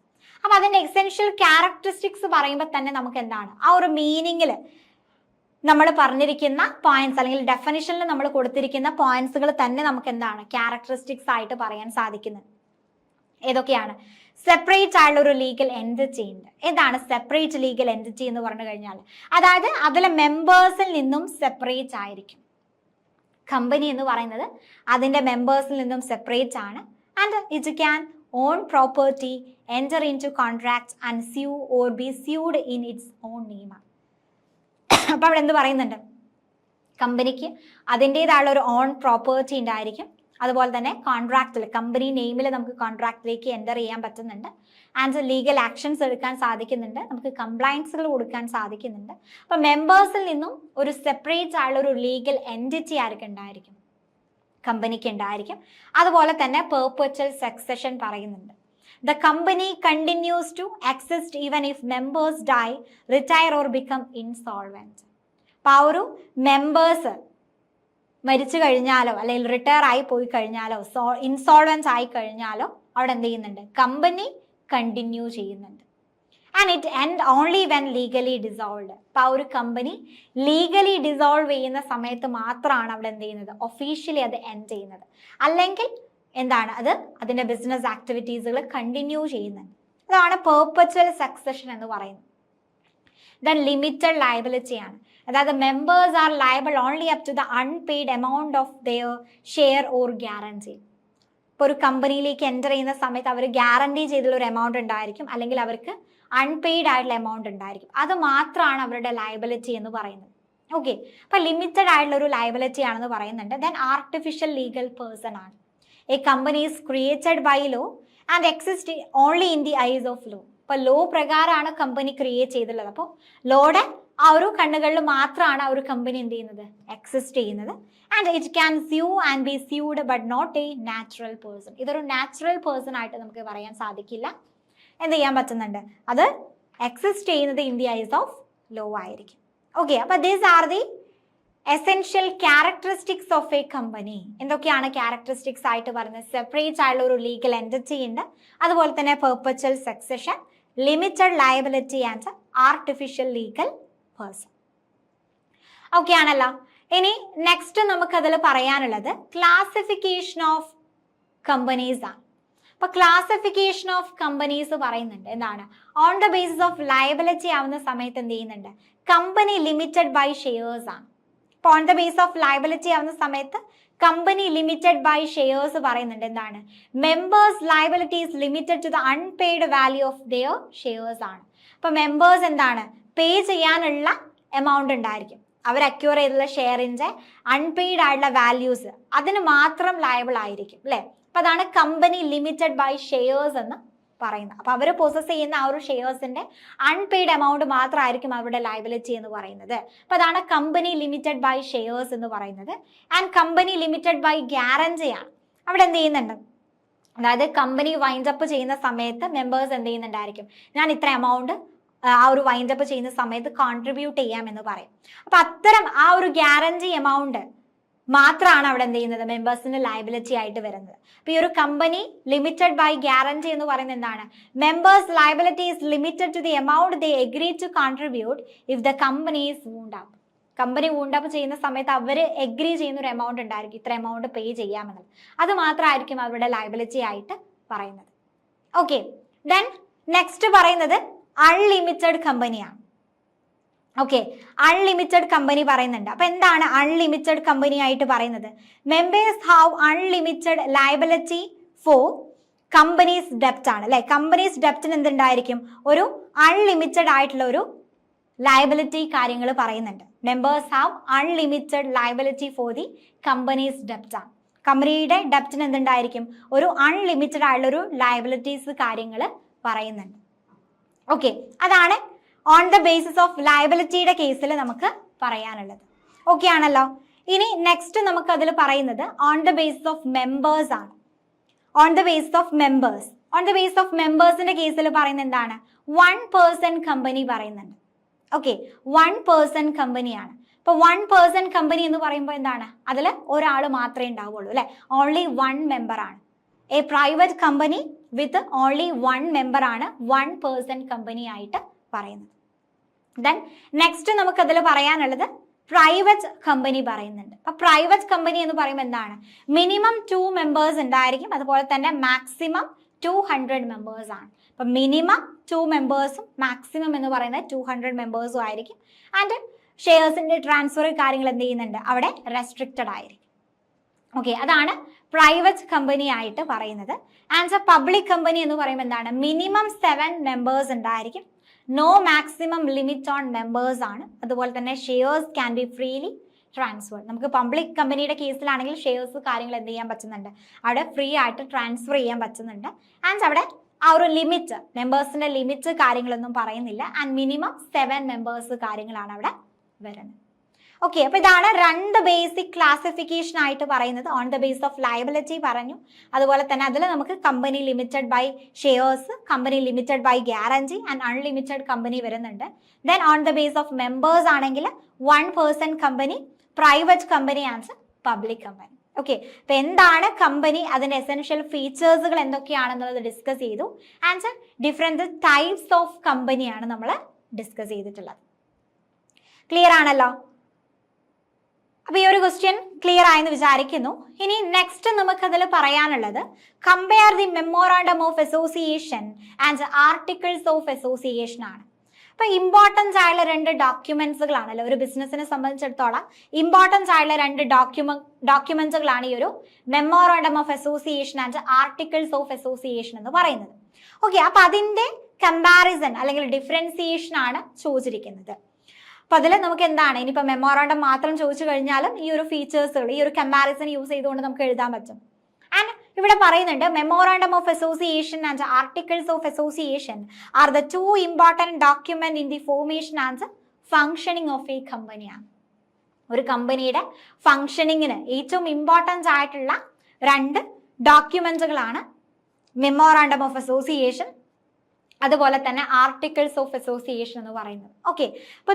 അപ്പൊ അതിന്റെ essential characteristics പറയുമ്പോൾ തന്നെ നമുക്ക് എന്താണ് ആ ഒരു മീനിങ്ങിൽ നമ്മൾ പറഞ്ഞിരിക്കുന്ന പോയിന്റ്സ് അല്ലെങ്കിൽ ഡെഫിനിഷനിൽ നമ്മൾ കൊടുത്തിരിക്കുന്ന പോയിന്റ്സുകൾ തന്നെ നമുക്ക് എന്താണ് ക്യാരക്ടറിസ്റ്റിക്സ് ആയിട്ട് പറയാൻ സാധിക്കുന്നത്. ഏതൊക്കെയാണ്? സെപ്പറേറ്റ് ആയുള്ള ഒരു ലീഗൽ എൻറ്റിറ്റി ഉണ്ട്. എന്താണ് സെപ്പറേറ്റ് ലീഗൽ എൻറ്റിറ്റി എന്ന് പറഞ്ഞു കഴിഞ്ഞാൽ, അതായത് അതിലെ മെമ്പേഴ്സിൽ നിന്നും സെപ്പറേറ്റ് ആയിരിക്കും. കമ്പനി എന്ന് പറയുന്നത് അതിന്റെ മെമ്പേഴ്സിൽ നിന്നും സെപ്പറേറ്റ് ആണ്. And it can own property, enter into contract and sue or be sued in its own name. അപ്പൊ അവിടെ എന്ത് പറയുന്നുണ്ട്? കമ്പനിക്ക് അതിൻ്റെതായുള്ള ഒരു ഓൺ പ്രോപ്പർട്ടി ഉണ്ടായിരിക്കും, അതുപോലെ തന്നെ കോൺട്രാക്റ്റിൽ കമ്പനി നെയിമിൽ നമുക്ക് കോൺട്രാക്റ്റിലേക്ക് എൻ്റർ ചെയ്യാൻ പറ്റുന്നുണ്ട്. ആൻഡ് ലീഗൽ ആക്ഷൻസ് എടുക്കാൻ സാധിക്കുന്നുണ്ട്, നമുക്ക് കംപ്ലയൻസുകൾ കൊടുക്കാൻ സാധിക്കുന്നുണ്ട്. അപ്പം മെമ്പേഴ്സിൽ നിന്നും ഒരു സെപ്പറേറ്റ് ആയുള്ള ഒരു ലീഗൽ എൻറ്റിറ്റി ആർക്ക് ഉണ്ടായിരിക്കും? കമ്പനിക്ക് ഉണ്ടായിരിക്കും. അതുപോലെ തന്നെ പെർപച്വൽ സക്സഷൻ പറയുന്നുണ്ട്. The company continues to exist even if members die, retire or become insolvent. അപ്പം ആ ഒരു മെമ്പേഴ്സ് മരിച്ചു കഴിഞ്ഞാലോ അല്ലെങ്കിൽ റിട്ടയർ ആയി പോയി കഴിഞ്ഞാലോ ഇൻസോൾവൻസ് ആയി കഴിഞ്ഞാലോ അവിടെ എന്ത് ചെയ്യുന്നുണ്ട്? കമ്പനി കണ്ടിന്യൂ ചെയ്യുന്നുണ്ട്. And it end only when legally dissolved. അപ്പോൾ ആ ഒരു കമ്പനി ലീഗലി ഡിസോൾവ് ചെയ്യുന്ന സമയത്ത് മാത്രമാണ് അവിടെ എന്ത് ചെയ്യുന്നത്? ഒഫീഷ്യലി അത് എൻഡ് ചെയ്യുന്നത്. അല്ലെങ്കിൽ എന്താണ് അത് അതിൻ്റെ ബിസിനസ് ആക്ടിവിറ്റീസുകൾ കണ്ടിന്യൂ ചെയ്യുന്നുണ്ട്. അതാണ് പെർപച്വൽ സക്സഷൻ എന്ന് പറയുന്നത്. ദെൻ ലിമിറ്റഡ് ലയബിലിറ്റി ആണ്. അതായത് members are liable only up to the unpaid amount of their share or guarantee. ഇപ്പോൾ ഒരു കമ്പനിയിലേക്ക് എൻ്റർ ചെയ്യുന്ന സമയത്ത് അവർ ഗ്യാരണ്ടി ചെയ്തുള്ള ഒരു എമൗണ്ട് ഉണ്ടായിരിക്കും, അല്ലെങ്കിൽ അവർക്ക് അൺപെയ്ഡ് ആയിട്ടുള്ള എമൗണ്ട് ഉണ്ടായിരിക്കും. അത് മാത്രമാണ് അവരുടെ ലയബിലിറ്റി എന്ന് പറയുന്നത്. ഓക്കെ, അപ്പോൾ ലിമിറ്റഡ് ആയിട്ടുള്ള ഒരു ലയബിലിറ്റി ആണെന്ന് പറയുന്നുണ്ട്. ദെൻ ആർട്ടിഫിഷ്യൽ ലീഗൽ പേഴ്സൺ ആണ്. A company is created by law and exist only in the eyes of law. അപ്പോൾ ലോ പ്രകാരമാണ് കമ്പനി ക്രിയേറ്റ് ചെയ്തിട്ടുള്ളത്. അപ്പോൾ ലോയുടെ ആ ഒരു കണ്ണുകളിൽ മാത്രമാണ് ആ ഒരു കമ്പനി എന്ത് ചെയ്യുന്നത്? എക്സിസ്റ്റ് ചെയ്യുന്നത്. And it can sue and be sued but not a natural person. ഇതൊരു നാച്ചുറൽ പേഴ്സൺ ആയിട്ട് നമുക്ക് പറയാൻ സാധിക്കില്ല. എന്ത് ചെയ്യാൻ പറ്റുന്നുണ്ട്? അത് എക്സിസ്റ്റ് ചെയ്യുന്നത് in the eyes of law ആയിരിക്കും. ഓക്കെ, അപ്പോൾ these are the essential characteristics of a company. എന്തൊക്കെയാണ് ക്യാരക്ടറിസ്റ്റിക്സ് ആയിട്ട് പറയുന്നത്? സെപ്പറേറ്റ് ആയുള്ള ഒരു ലീഗൽ എൻറ്റിറ്റി ഉണ്ട്, അതുപോലെ തന്നെ perpetual succession, limited liability and artificial legal person. Okay ആണല്ലോ. ഇനി നെക്സ്റ്റ് നമുക്കതിൽ പറയാനുള്ളത് ക്ലാസിഫിക്കേഷൻ ഓഫ് കമ്പനീസ് ആണ്. അപ്പൊ ക്ലാസിഫിക്കേഷൻ ഓഫ് കമ്പനീസ് പറയുന്നുണ്ട് എന്താണ്? On the basis of liability ആവുന്ന സമയത്ത് എന്ത് ചെയ്യുന്നുണ്ട്? കമ്പനി ലിമിറ്റഡ് ബൈ ഷെയർസ് ആണ്. അപ്പോൾ on the base of liability ആവുന്ന സമയത്ത് കമ്പനി ലിമിറ്റഡ് ബൈ ഷെയർസ് പറയുന്നുണ്ട് എന്താണ്, members liabilities limited to the unpaid value of their shares ആണ്. അപ്പൊ മെമ്പേഴ്സ് എന്താണ്, പേ ചെയ്യാനുള്ള എമൗണ്ട് ഉണ്ടായിരിക്കും, അവർ അക്യൂർ ചെയ്തുള്ള ഷെയറിന്റെ അൺപെയ്ഡ് ആയിട്ടുള്ള വാല്യൂസ് അതിന് മാത്രം ലയബിൾ ആയിരിക്കും അല്ലെ. അപ്പൊ അതാണ് കമ്പനി ലിമിറ്റഡ് ബൈ ഷെയർസ് എന്ന് പറയുന്നത്. അപ്പൊ അവർ പൊസസ് ചെയ്യുന്ന ആ ഒരു ഷെയർസിന്റെ അൺപെയ്ഡ് എമൗണ്ട് മാത്രമായിരിക്കും അവരുടെ ലയബിലിറ്റി എന്ന് പറയുന്നത്. അപ്പൊ അതാണ് കമ്പനി ലിമിറ്റഡ് ബൈ ഷെയർസ് എന്ന് പറയുന്നത്. And company limited by guarantee ആണ്. അവിടെ എന്ത് ചെയ്യുന്നുണ്ട്, അതായത് കമ്പനി വൈൻഡ് അപ്പ് ചെയ്യുന്ന സമയത്ത് മെമ്പേഴ്സ് എന്ത് ചെയ്യുന്നുണ്ടായിരിക്കും, ഞാൻ ഇത്ര എമൗണ്ട് ആ ഒരു വൈൻഡ് അപ്പ് ചെയ്യുന്ന സമയത്ത് കോൺട്രിബ്യൂട്ട് ചെയ്യാമെന്ന് പറയും. അപ്പൊ അത്തരം ആ ഒരു ഗ്യാരണ്ടി എമൗണ്ട് മാത്രമാണ് അവിടെ എന്ത് ചെയ്യുന്നത്, മെമ്പേഴ്സിന്റെ ലയബിലിറ്റി ആയിട്ട് വരുന്നത്. അപ്പൊ ഈ ഒരു കമ്പനി ലിമിറ്റഡ് ബൈ ഗ്യാരണ്ടി എന്ന് പറയുന്നത് എന്താണ്, members liability is limited to the amount they agree to contribute if the company is wound up. Company wound up ചെയ്യുന്ന സമയത്ത് അവർ എഗ്രി ചെയ്യുന്ന ഒരു എമൗണ്ട് ഉണ്ടായിരിക്കും, ഇത്ര എമൗണ്ട് പേ ചെയ്യാമെന്നത്. അത് മാത്രമായിരിക്കും അവരുടെ ലയബിലിറ്റി ആയിട്ട് പറയുന്നത്. ഓക്കെ, ദെൻ നെക്സ്റ്റ് പറയുന്നത് അൺലിമിറ്റഡ് കമ്പനിയാണ്. ഓക്കെ, അൺലിമിറ്റഡ് കമ്പനി പറയുന്നുണ്ട്. അപ്പൊ എന്താണ് അൺലിമിറ്റഡ് കമ്പനി ആയിട്ട് പറയുന്നത്, members have unlimited liability for companies ഡെപ്റ്റ് ആണ് അല്ലെ. കമ്പനീസ് ഡെപ്റ്റിന് എന്തുണ്ടായിരിക്കും, ഒരു അൺലിമിറ്റഡ് ആയിട്ടുള്ള ഒരു ലയബിലിറ്റി കാര്യങ്ങൾ പറയുന്നുണ്ട്. Members have unlimited liability for the companies ഡെപ്റ്റ് ആണ്. കമ്പനിയുടെ ഡെപ്റ്റിന് എന്തുണ്ടായിരിക്കും, ഒരു അൺലിമിറ്റഡ് ആയിട്ടുള്ള ഒരു ലയബിലിറ്റീസ് കാര്യങ്ങൾ പറയുന്നുണ്ട്. ഓക്കെ, അതാണ് ഓൺ ദ ബേസിസ് ഓഫ് ലയബിലിറ്റിയുടെ കേസിൽ നമുക്ക് പറയാനുള്ളത്. ഓക്കെ ആണല്ലോ. ഇനി നെക്സ്റ്റ് നമുക്ക് അതിൽ പറയുന്നത് on the basis of members ആണ്. On the basis of members, on the basis of മെമ്പേഴ്സിന്റെ കേസിൽ പറയുന്നത് എന്താണ്, 1 person കമ്പനി പറയുന്നുണ്ട്. ഓക്കെ, 1 person കമ്പനിയാണ്. ഇപ്പൊ 1 person കമ്പനി എന്ന് പറയുമ്പോൾ എന്താണ്, അതിൽ ഒരാൾ മാത്രമേ ഉണ്ടാവുള്ളൂ അല്ലെ, ഓൺലി 1 member ആണ്. A private company with only 1 member ആണ് 1 person കമ്പനി ആയിട്ട് പറയുന്നത്. ദെൻ നെക്സ്റ്റ് നമുക്ക് അതിൽ പറയാനുള്ളത് പ്രൈവറ്റ് കമ്പനി പറയുന്നുണ്ട്. അപ്പൊ പ്രൈവറ്റ് കമ്പനി എന്ന് പറയുമ്പോൾ എന്താണ്, മിനിമം 2 members ഉണ്ടായിരിക്കും, അതുപോലെ തന്നെ മാക്സിമം 200 members ആണ്. അപ്പൊ മിനിമം 2 members മാക്സിമം എന്ന് പറയുന്നത് 200 members ആയിരിക്കും. ആൻഡ് ഷെയർസിന്റെ ട്രാൻസ്ഫർ കാര്യങ്ങൾ എന്ത് ചെയ്യുന്നുണ്ട്, അവിടെ റെസ്ട്രിക്റ്റഡ് ആയിരിക്കും. ഓക്കെ, അതാണ് പ്രൈവറ്റ് കമ്പനി ആയിട്ട് പറയുന്നത്. ആൻഡ് പബ്ലിക് കമ്പനി എന്ന് പറയുമ്പോൾ എന്താണ്, മിനിമം 7 members ഉണ്ടായിരിക്കും, no maximum limit on members ആണ്. അതുപോലെ തന്നെ shares can be freely transfer. നമുക്ക് പബ്ലിക് കമ്പനിയുടെ കേസിലാണെങ്കിൽ ഷെയർസ് കാര്യങ്ങൾ എന്ത് ചെയ്യാൻ പറ്റുന്നുണ്ട്, അവിടെ ഫ്രീ ആയിട്ട് ട്രാൻസ്ഫർ ചെയ്യാൻ പറ്റുന്നുണ്ട്. ആൻഡ് അവിടെ ആ ഒരു ലിമിറ്റ്, മെമ്പേഴ്സിന്റെ ലിമിറ്റ് കാര്യങ്ങളൊന്നും പറയുന്നില്ല. ആൻഡ് മിനിമം 7 members കാര്യങ്ങളാണ് അവിടെ വരുന്നത്. ഓക്കെ, അപ്പൊ ഇതാണ് 2 ബേസിക് ക്ലാസിഫിക്കേഷൻ ആയിട്ട് പറയുന്നത്. On the base of liability പറഞ്ഞു, അതുപോലെ തന്നെ അതിൽ നമുക്ക് company limited by shares, company limited by guarantee and unlimited company വരുന്നുണ്ട്. Then on the base of members ആണെങ്കിൽ 1 person company, private company and public company. Okay, അപ്പൊ എന്താണ് കമ്പനി, അതിന്റെ എസെൻഷ്യൽ ഫീച്ചേഴ്സുകൾ എന്തൊക്കെയാണെന്നുള്ളത് ഡിസ്കസ് ചെയ്തു. ആൻഡ് ഡിഫറെന്റ് ടൈപ്സ് ഓഫ് കമ്പനിയാണ് നമ്മൾ ഡിസ്കസ് ചെയ്തിട്ടുള്ളത്. ക്ലിയർ ആണല്ലോ. അപ്പൊ ഈ ഒരു ക്വസ്റ്റ്യൻ ക്ലിയർ ആയെന്ന് വിചാരിക്കുന്നു. ഇനി നെക്സ്റ്റ് നമുക്ക് അതിൽ പറയാനുള്ളത് compare the memorandum of association and articles of association ആണ്. അപ്പൊ ഇമ്പോർട്ടൻസ് ആയുള്ള 2 ഡോക്യുമെന്റ്സുകളാണല്ലോ ഒരു ബിസിനസിനെ സംബന്ധിച്ചിടത്തോളം. ഇമ്പോർട്ടൻസ് ആയുള്ള 2 ഡോക്യുമെന്റ്സുകളാണ് ഈ ഒരു memorandum of association and articles of association എന്ന് പറയുന്നത്. ഓക്കെ, അപ്പൊ അതിന്റെ കമ്പാരിസൺ അല്ലെങ്കിൽ ഡിഫറൻസിയേഷൻ ആണ് ചോദിച്ചിരിക്കുന്നത്. അപ്പൊ അതിൽ നമുക്ക് എന്താണ്, ഇനിയിപ്പോ മെമ്മോറാണ്ടം മാത്രം ചോദിച്ചു കഴിഞ്ഞാലും ഈ ഒരു ഫീച്ചേഴ്സുകൾ, ഈ ഒരു കമ്പാരിസൺ യൂസ് ചെയ്തുകൊണ്ട് നമുക്ക് എഴുതാൻ പറ്റും. ആൻഡ് ഇവിടെ പറയുന്നുണ്ട് memorandum of association and articles of association are the 2 important document in the formation and functioning of A കമ്പനിയാണ്. ഒരു കമ്പനിയുടെ ഫങ്ഷനിങ്ങിന് ഏറ്റവും ഇമ്പോർട്ടൻസ് ആയിട്ടുള്ള 2 ഡോക്യുമെന്റുകളാണ് മെമ്മോറാണ്ടം ഓഫ് അസോസിയേഷൻ, അതുപോലെ തന്നെ ആർട്ടിക്കിൾസ് ഓഫ് അസോസിയേഷൻ എന്ന് പറയുന്നത്. ഓക്കെ, അപ്പൊ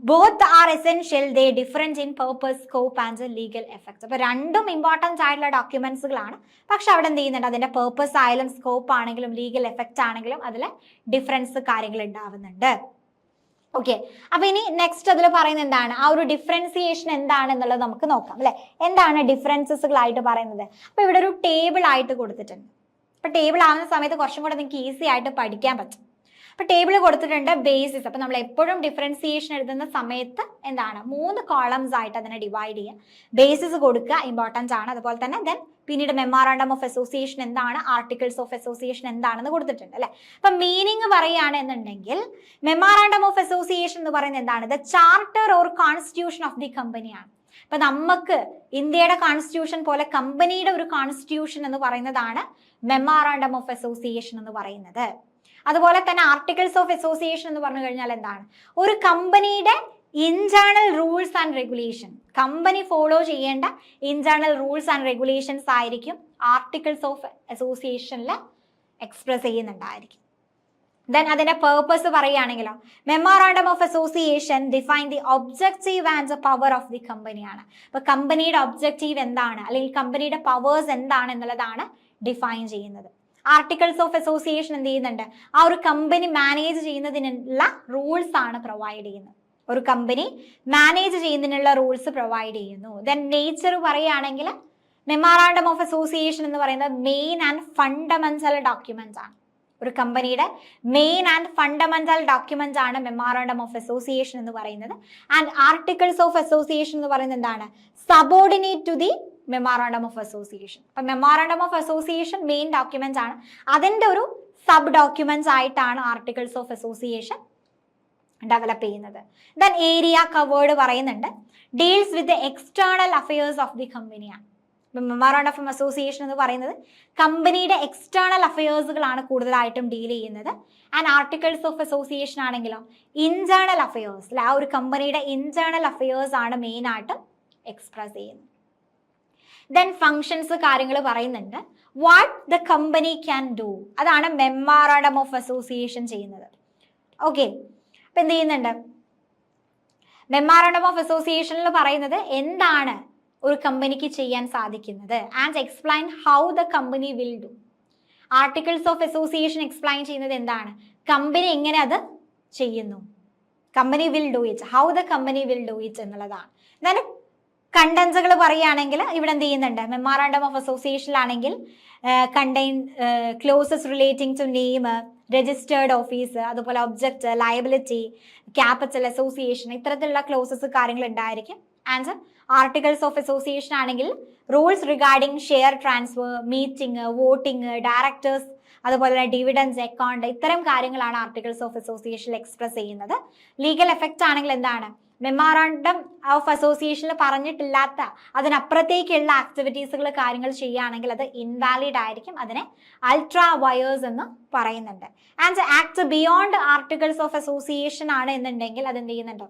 both are essential, they different in purpose, scope and legal effects. അപ്പൊ 2ഉം ഇമ്പോർട്ടൻസ് ആയിട്ടുള്ള ഡോക്യുമെന്റ്സുകളാണ്. പക്ഷെ അവിടെ എന്ത് ചെയ്യുന്നുണ്ട്, അതിന്റെ പർപ്പസ് ആയാലും സ്കോപ്പ് ആണെങ്കിലും ലീഗൽ എഫക്റ്റ് ആണെങ്കിലും അതിൽ ഡിഫറൻസ് കാര്യങ്ങൾ ഉണ്ടാവുന്നുണ്ട്. ഓക്കെ, അപ്പൊ ഇനി നെക്സ്റ്റ് അതിൽ പറയുന്നത് എന്താണ്, ആ ഒരു ഡിഫറൻസിയേഷൻ എന്താണെന്നുള്ളത് നമുക്ക് നോക്കാം അല്ലെ. എന്താണ് ഡിഫറൻസസുകളായിട്ട് പറയുന്നത്? അപ്പൊ ഇവിടെ ഒരു ടേബിൾ ആയിട്ട് കൊടുത്തിട്ടുണ്ട്. അപ്പൊ ടേബിൾ ആവുന്ന സമയത്ത് കുറച്ചും കൂടെ നിങ്ങൾക്ക് ഈസി ആയിട്ട് പഠിക്കാൻ പറ്റും. അപ്പൊ ടേബിൾ കൊടുത്തിട്ടുണ്ട് ബേസിസ്. അപ്പൊ നമ്മൾ എപ്പോഴും ഡിഫറൻസിയേഷൻ എഴുതുന്ന സമയത്ത് എന്താണ് 3 കോളംസ് ആയിട്ട് അതിനെ ഡിവൈഡ് ചെയ്യുക. ബേസിസ് കൊടുക്കുക ഇമ്പോർട്ടൻസ് ആണ്. അതുപോലെ തന്നെ ദെൻ പിന്നീട് മെമ്മോറാണ്ടം ഓഫ് അസോസിയേഷൻ എന്താണ്, ആർട്ടിക്കിൾസ് ഓഫ് അസോസിയേഷൻ എന്താണെന്ന് കൊടുത്തിട്ടുണ്ട് അല്ലെ. അപ്പൊ മീനിങ് പറയുകയാണെന്നുണ്ടെങ്കിൽ മെമ്മോറാണ്ടം ഓഫ് അസോസിയേഷൻ എന്ന് പറയുന്നത് എന്താണ്, the charter or constitution of the കമ്പനിയാണ്. അപ്പൊ നമുക്ക് ഇന്ത്യയുടെ കോൺസ്റ്റിറ്റ്യൂഷൻ പോലെ കമ്പനിയുടെ ഒരു കോൺസ്റ്റിറ്റ്യൂഷൻ എന്ന് പറയുന്നതാണ് മെമ്മോറാണ്ടം ഓഫ് അസോസിയേഷൻ എന്ന് പറയുന്നത്. അതുപോലെ തന്നെ ആർട്ടിക്കിൾസ് ഓഫ് അസോസിയേഷൻ എന്ന് പറഞ്ഞു കഴിഞ്ഞാൽ എന്താണ്, ഒരു കമ്പനിയുടെ internal rules and regulation, company follow ചെയ്യേണ്ട ഇന്റേണൽ റൂൾസ് ആൻഡ് റെഗുലേഷൻസ് ആയിരിക്കും ആർട്ടിക്കിൾസ് ഓഫ് അസോസിയേഷനിൽ എക്സ്പ്രസ് ചെയ്യുന്നുണ്ടായിരിക്കും. ദെൻ അതിന്റെ പേർപ്പസ് പറയുകയാണെങ്കിലോ, memorandum of association define the objective and the power of the കമ്പനിയാണ്. അപ്പൊ കമ്പനിയുടെ ഒബ്ജക്റ്റീവ് എന്താണ് അല്ലെങ്കിൽ കമ്പനിയുടെ പവേഴ്സ് എന്താണ് എന്നുള്ളതാണ് ഡിഫൈൻ ചെയ്യുന്നത്. ആർട്ടിക്കിൾസ് ഓഫ് അസോസിയേഷൻ എന്ത് ചെയ്യുന്നുണ്ട്, ആ ഒരു കമ്പനി മാനേജ് ചെയ്യുന്നതിനുള്ള റൂൾസ് ആണ് പ്രൊവൈഡ് ചെയ്യുന്നത്. ഒരു കമ്പനി മാനേജ് ചെയ്യുന്നതിനുള്ള റൂൾസ് പ്രൊവൈഡ് ചെയ്യുന്നു. ദെൻ നേച്ചർ പറയുകയാണെങ്കിൽ മെമ്മോറാണ്ടം ഓഫ് അസോസിയേഷൻ എന്ന് പറയുന്നത് മെയിൻ ആൻഡ് ഫണ്ടമെന്റൽ ഡോക്യുമെന്റ്സ് ആണ്. ഒരു കമ്പനിയുടെ മെയിൻ ആൻഡ് ഫണ്ടമെന്റൽ ഡോക്യുമെന്റ്സ് ആണ് മെമ്മോറാണ്ടം ഓഫ് അസോസിയേഷൻ എന്ന് പറയുന്നത്. ആൻഡ് ആർട്ടിക്കിൾസ് ഓഫ് അസോസിയേഷൻ എന്ന് പറയുന്നത് എന്താണ്, subordinate to the memorandum of association. അപ്പൊ memorandum of association main documents ആണ്, അതിന്റെ ഒരു സബ് ഡോക്യുമെന്റ്സ് ആയിട്ടാണ് ആർട്ടിക്കിൾസ് ഓഫ് അസോസിയേഷൻ ഡെവലപ്പ് ചെയ്യുന്നത്. ദെൻ ഏരിയ കവേർഡ് പറയുന്നുണ്ട്, deals with the external affairs of the കമ്പനിയാണ്. മെമ്മോറാണ്ടം ഓഫ് അസോസിയേഷൻ എന്ന് പറയുന്നത് കമ്പനിയുടെ എക്സ്റ്റേണൽ അഫയേഴ്സുകളാണ് കൂടുതലായിട്ടും ഡീൽ ചെയ്യുന്നത്. ആൻഡ് ആർട്ടിക്കിൾസ് ഓഫ് അസോസിയേഷൻ ആണെങ്കിലോ ഇന്റേണൽ അഫയേഴ്സ്, ആ ഒരു കമ്പനിയുടെ ഇന്റേണൽ അഫയേഴ്സ് ആണ് മെയിൻ ആയിട്ടും എക്സ്പ്രസ് ചെയ്യുന്നത്. ദെൻ ഫങ്ഷൻസ് കാര്യങ്ങൾ പറയുന്നുണ്ട്, what the company can do, അതാണ് മെമ്മോറാണ്ടം ഓഫ് അസോസിയേഷൻ ചെയ്യുന്നത്. ഓക്കെ, അപ്പൊ എന്ത് ചെയ്യുന്നുണ്ട്, മെമ്മോറാണ്ടം ഓഫ് അസോസിയേഷനിൽ പറയുന്നത് എന്താണ് ഒരു കമ്പനിക്ക് ചെയ്യാൻ സാധിക്കുന്നത്, and explain how the company will do. Articles of association explain ചെയ്യുന്നത് എന്താണ്, കമ്പനി എങ്ങനെ അത് ചെയ്യുന്നു, company will do it, how the company will do it എന്നുള്ളതാണ്. ദെൻ കണ്ടൻസുകൾ പറയുകയാണെങ്കിൽ ഇവിടെ എന്ത് ചെയ്യുന്നുണ്ട്, മെമ്മോറാണ്ടം ഓഫ് അസോസിയേഷനിലാണെങ്കിൽ contain clauses relating to name, registered office, അതുപോലെ ഒബ്ജക്റ്റ്, ലയബിലിറ്റി, ക്യാപിറ്റൽ, അസോസിയേഷൻ, ഇത്തരത്തിലുള്ള ക്ലോസസ് കാര്യങ്ങൾ ഉണ്ടായിരിക്കും. ആൻഡ് ആർട്ടിക്കിൾസ് ഓഫ് അസോസിയേഷൻ ആണെങ്കിൽ rules regarding share transfer, meeting, voting, directors, അതുപോലെ തന്നെ ഡിവിഡൻസ് അക്കൗണ്ട്, ഇത്തരം കാര്യങ്ങളാണ് ആർട്ടിക്കിൾസ് ഓഫ് അസോസിയേഷനിൽ എക്സ്പ്രസ് ചെയ്യുന്നത്. ലീഗൽ എഫക്റ്റ് ആണെങ്കിൽ എന്താണ്, മെമ്മോറാണ്ടം ഓഫ് അസോസിയേഷനിൽ പറഞ്ഞിട്ടില്ലാത്ത അതിനപ്പുറത്തേക്കുള്ള ആക്ടിവിറ്റീസുകൾ കാര്യങ്ങൾ ചെയ്യുകയാണെങ്കിൽ അത് ഇൻവാലിഡ് ആയിരിക്കും. അതിനെ അൾട്രാ വയേഴ്സ് എന്ന് പറയുന്നുണ്ട്. And act beyond articles of association ആണ് എന്നുണ്ടെങ്കിൽ അത് എന്ത് ചെയ്യുന്നുണ്ട്,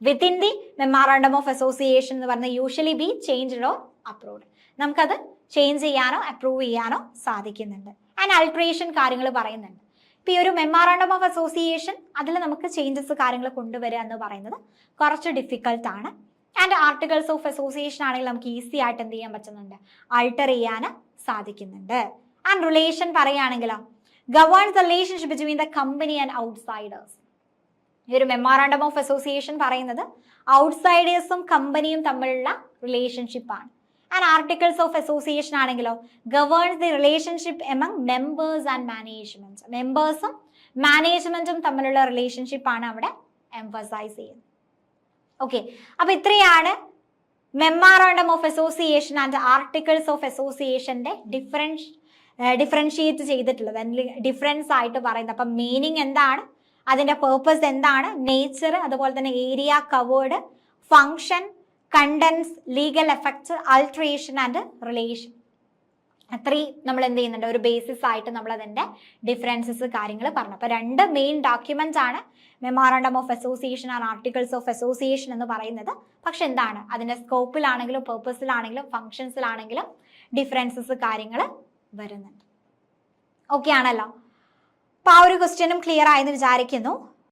within the memorandum of association എന്ന് പറഞ്ഞാൽ usually be changed or approved, നമുക്കത് ചേഞ്ച് ചെയ്യാനോ അപ്രൂവ് ചെയ്യാനോ സാധിക്കുന്നുണ്ട്. ആൻഡ് അൾട്രേഷൻ കാര്യങ്ങൾ പറയുന്നുണ്ട്. ഇപ്പം ഈ ഒരു മെമ്മോറാണ്ടം ഓഫ് അസോസിയേഷൻ അതിൽ നമുക്ക് ചേഞ്ചസ് കാര്യങ്ങൾ കൊണ്ടുവരിക എന്ന് പറയുന്നത് കുറച്ച് ഡിഫിക്കൽട്ടാണ്. ആൻഡ് ആർട്ടിക്കിൾസ് ഓഫ് അസോസിയേഷൻ ആണെങ്കിൽ നമുക്ക് ഈസി ആയിട്ട് എന്ത് ചെയ്യാൻ പറ്റുന്നുണ്ട്, ആൾട്ടർ ചെയ്യാൻ സാധിക്കുന്നുണ്ട്. ആൻഡ് റിലേഷൻ പറയുകയാണെങ്കിലോ, governs the relationship between the company and outsiders. ഈ ഒരു മെമ്മോറാണ്ടം ഓഫ് അസോസിയേഷൻ പറയുന്നത് ഔട്ട്സൈഡേഴ്സും കമ്പനിയും തമ്മിലുള്ള റിലേഷൻഷിപ്പാണ്. ആൻഡ് ആർട്ടിക്കിൾസ് ഓഫ് അസോസിയേഷൻ ആണെങ്കിലോ, governs the relationship among members and management. മെമ്പേഴ്സും മാനേജ്മെന്റും തമ്മിലുള്ള റിലേഷൻഷിപ്പാണ് അവിടെ എംഫസൈസ് ചെയ്യുന്നത്. ഓക്കെ, അപ്പൊ ഇത്രയാണ് memorandum of association and articles of അസോസിയേഷന്റെ ഡിഫറൻഷിയേറ്റ് ചെയ്തിട്ടുള്ളത്, ഡിഫറൻസ് ആയിട്ട് പറയുന്നത്. അപ്പം മീനിങ് എന്താണ്, അതിന്റെ പേർപ്പസ് എന്താണ്, നേച്ചർ, അതുപോലെ തന്നെ area covered, function, contents, legal effects, alteration and relation, അത്രയും നമ്മൾ എന്ത് ചെയ്യുന്നുണ്ട്, ഒരു ബേസിസ് ആയിട്ട് നമ്മൾ അതിന്റെ ഡിഫറൻസസ് കാര്യങ്ങൾ പറഞ്ഞു. അപ്പൊ 2 മെയിൻ ഡോക്യുമെന്റ്സ് ആണ് memorandum of association and articles of association എന്ന് പറയുന്നത്. പക്ഷെ എന്താണ്, അതിന്റെ സ്കോപ്പിലാണെങ്കിലും പേർപ്പസിലാണെങ്കിലും ഫങ്ഷൻസിലാണെങ്കിലും ഡിഫറൻസസ് കാര്യങ്ങൾ വരുന്നുണ്ട്. ഓക്കെ ആണല്ലോ. അപ്പൊ ആ ഒരു ക്വസ്റ്റ്യനും ക്ലിയർ ആയെന്ന് വിചാരിക്കുന്നു.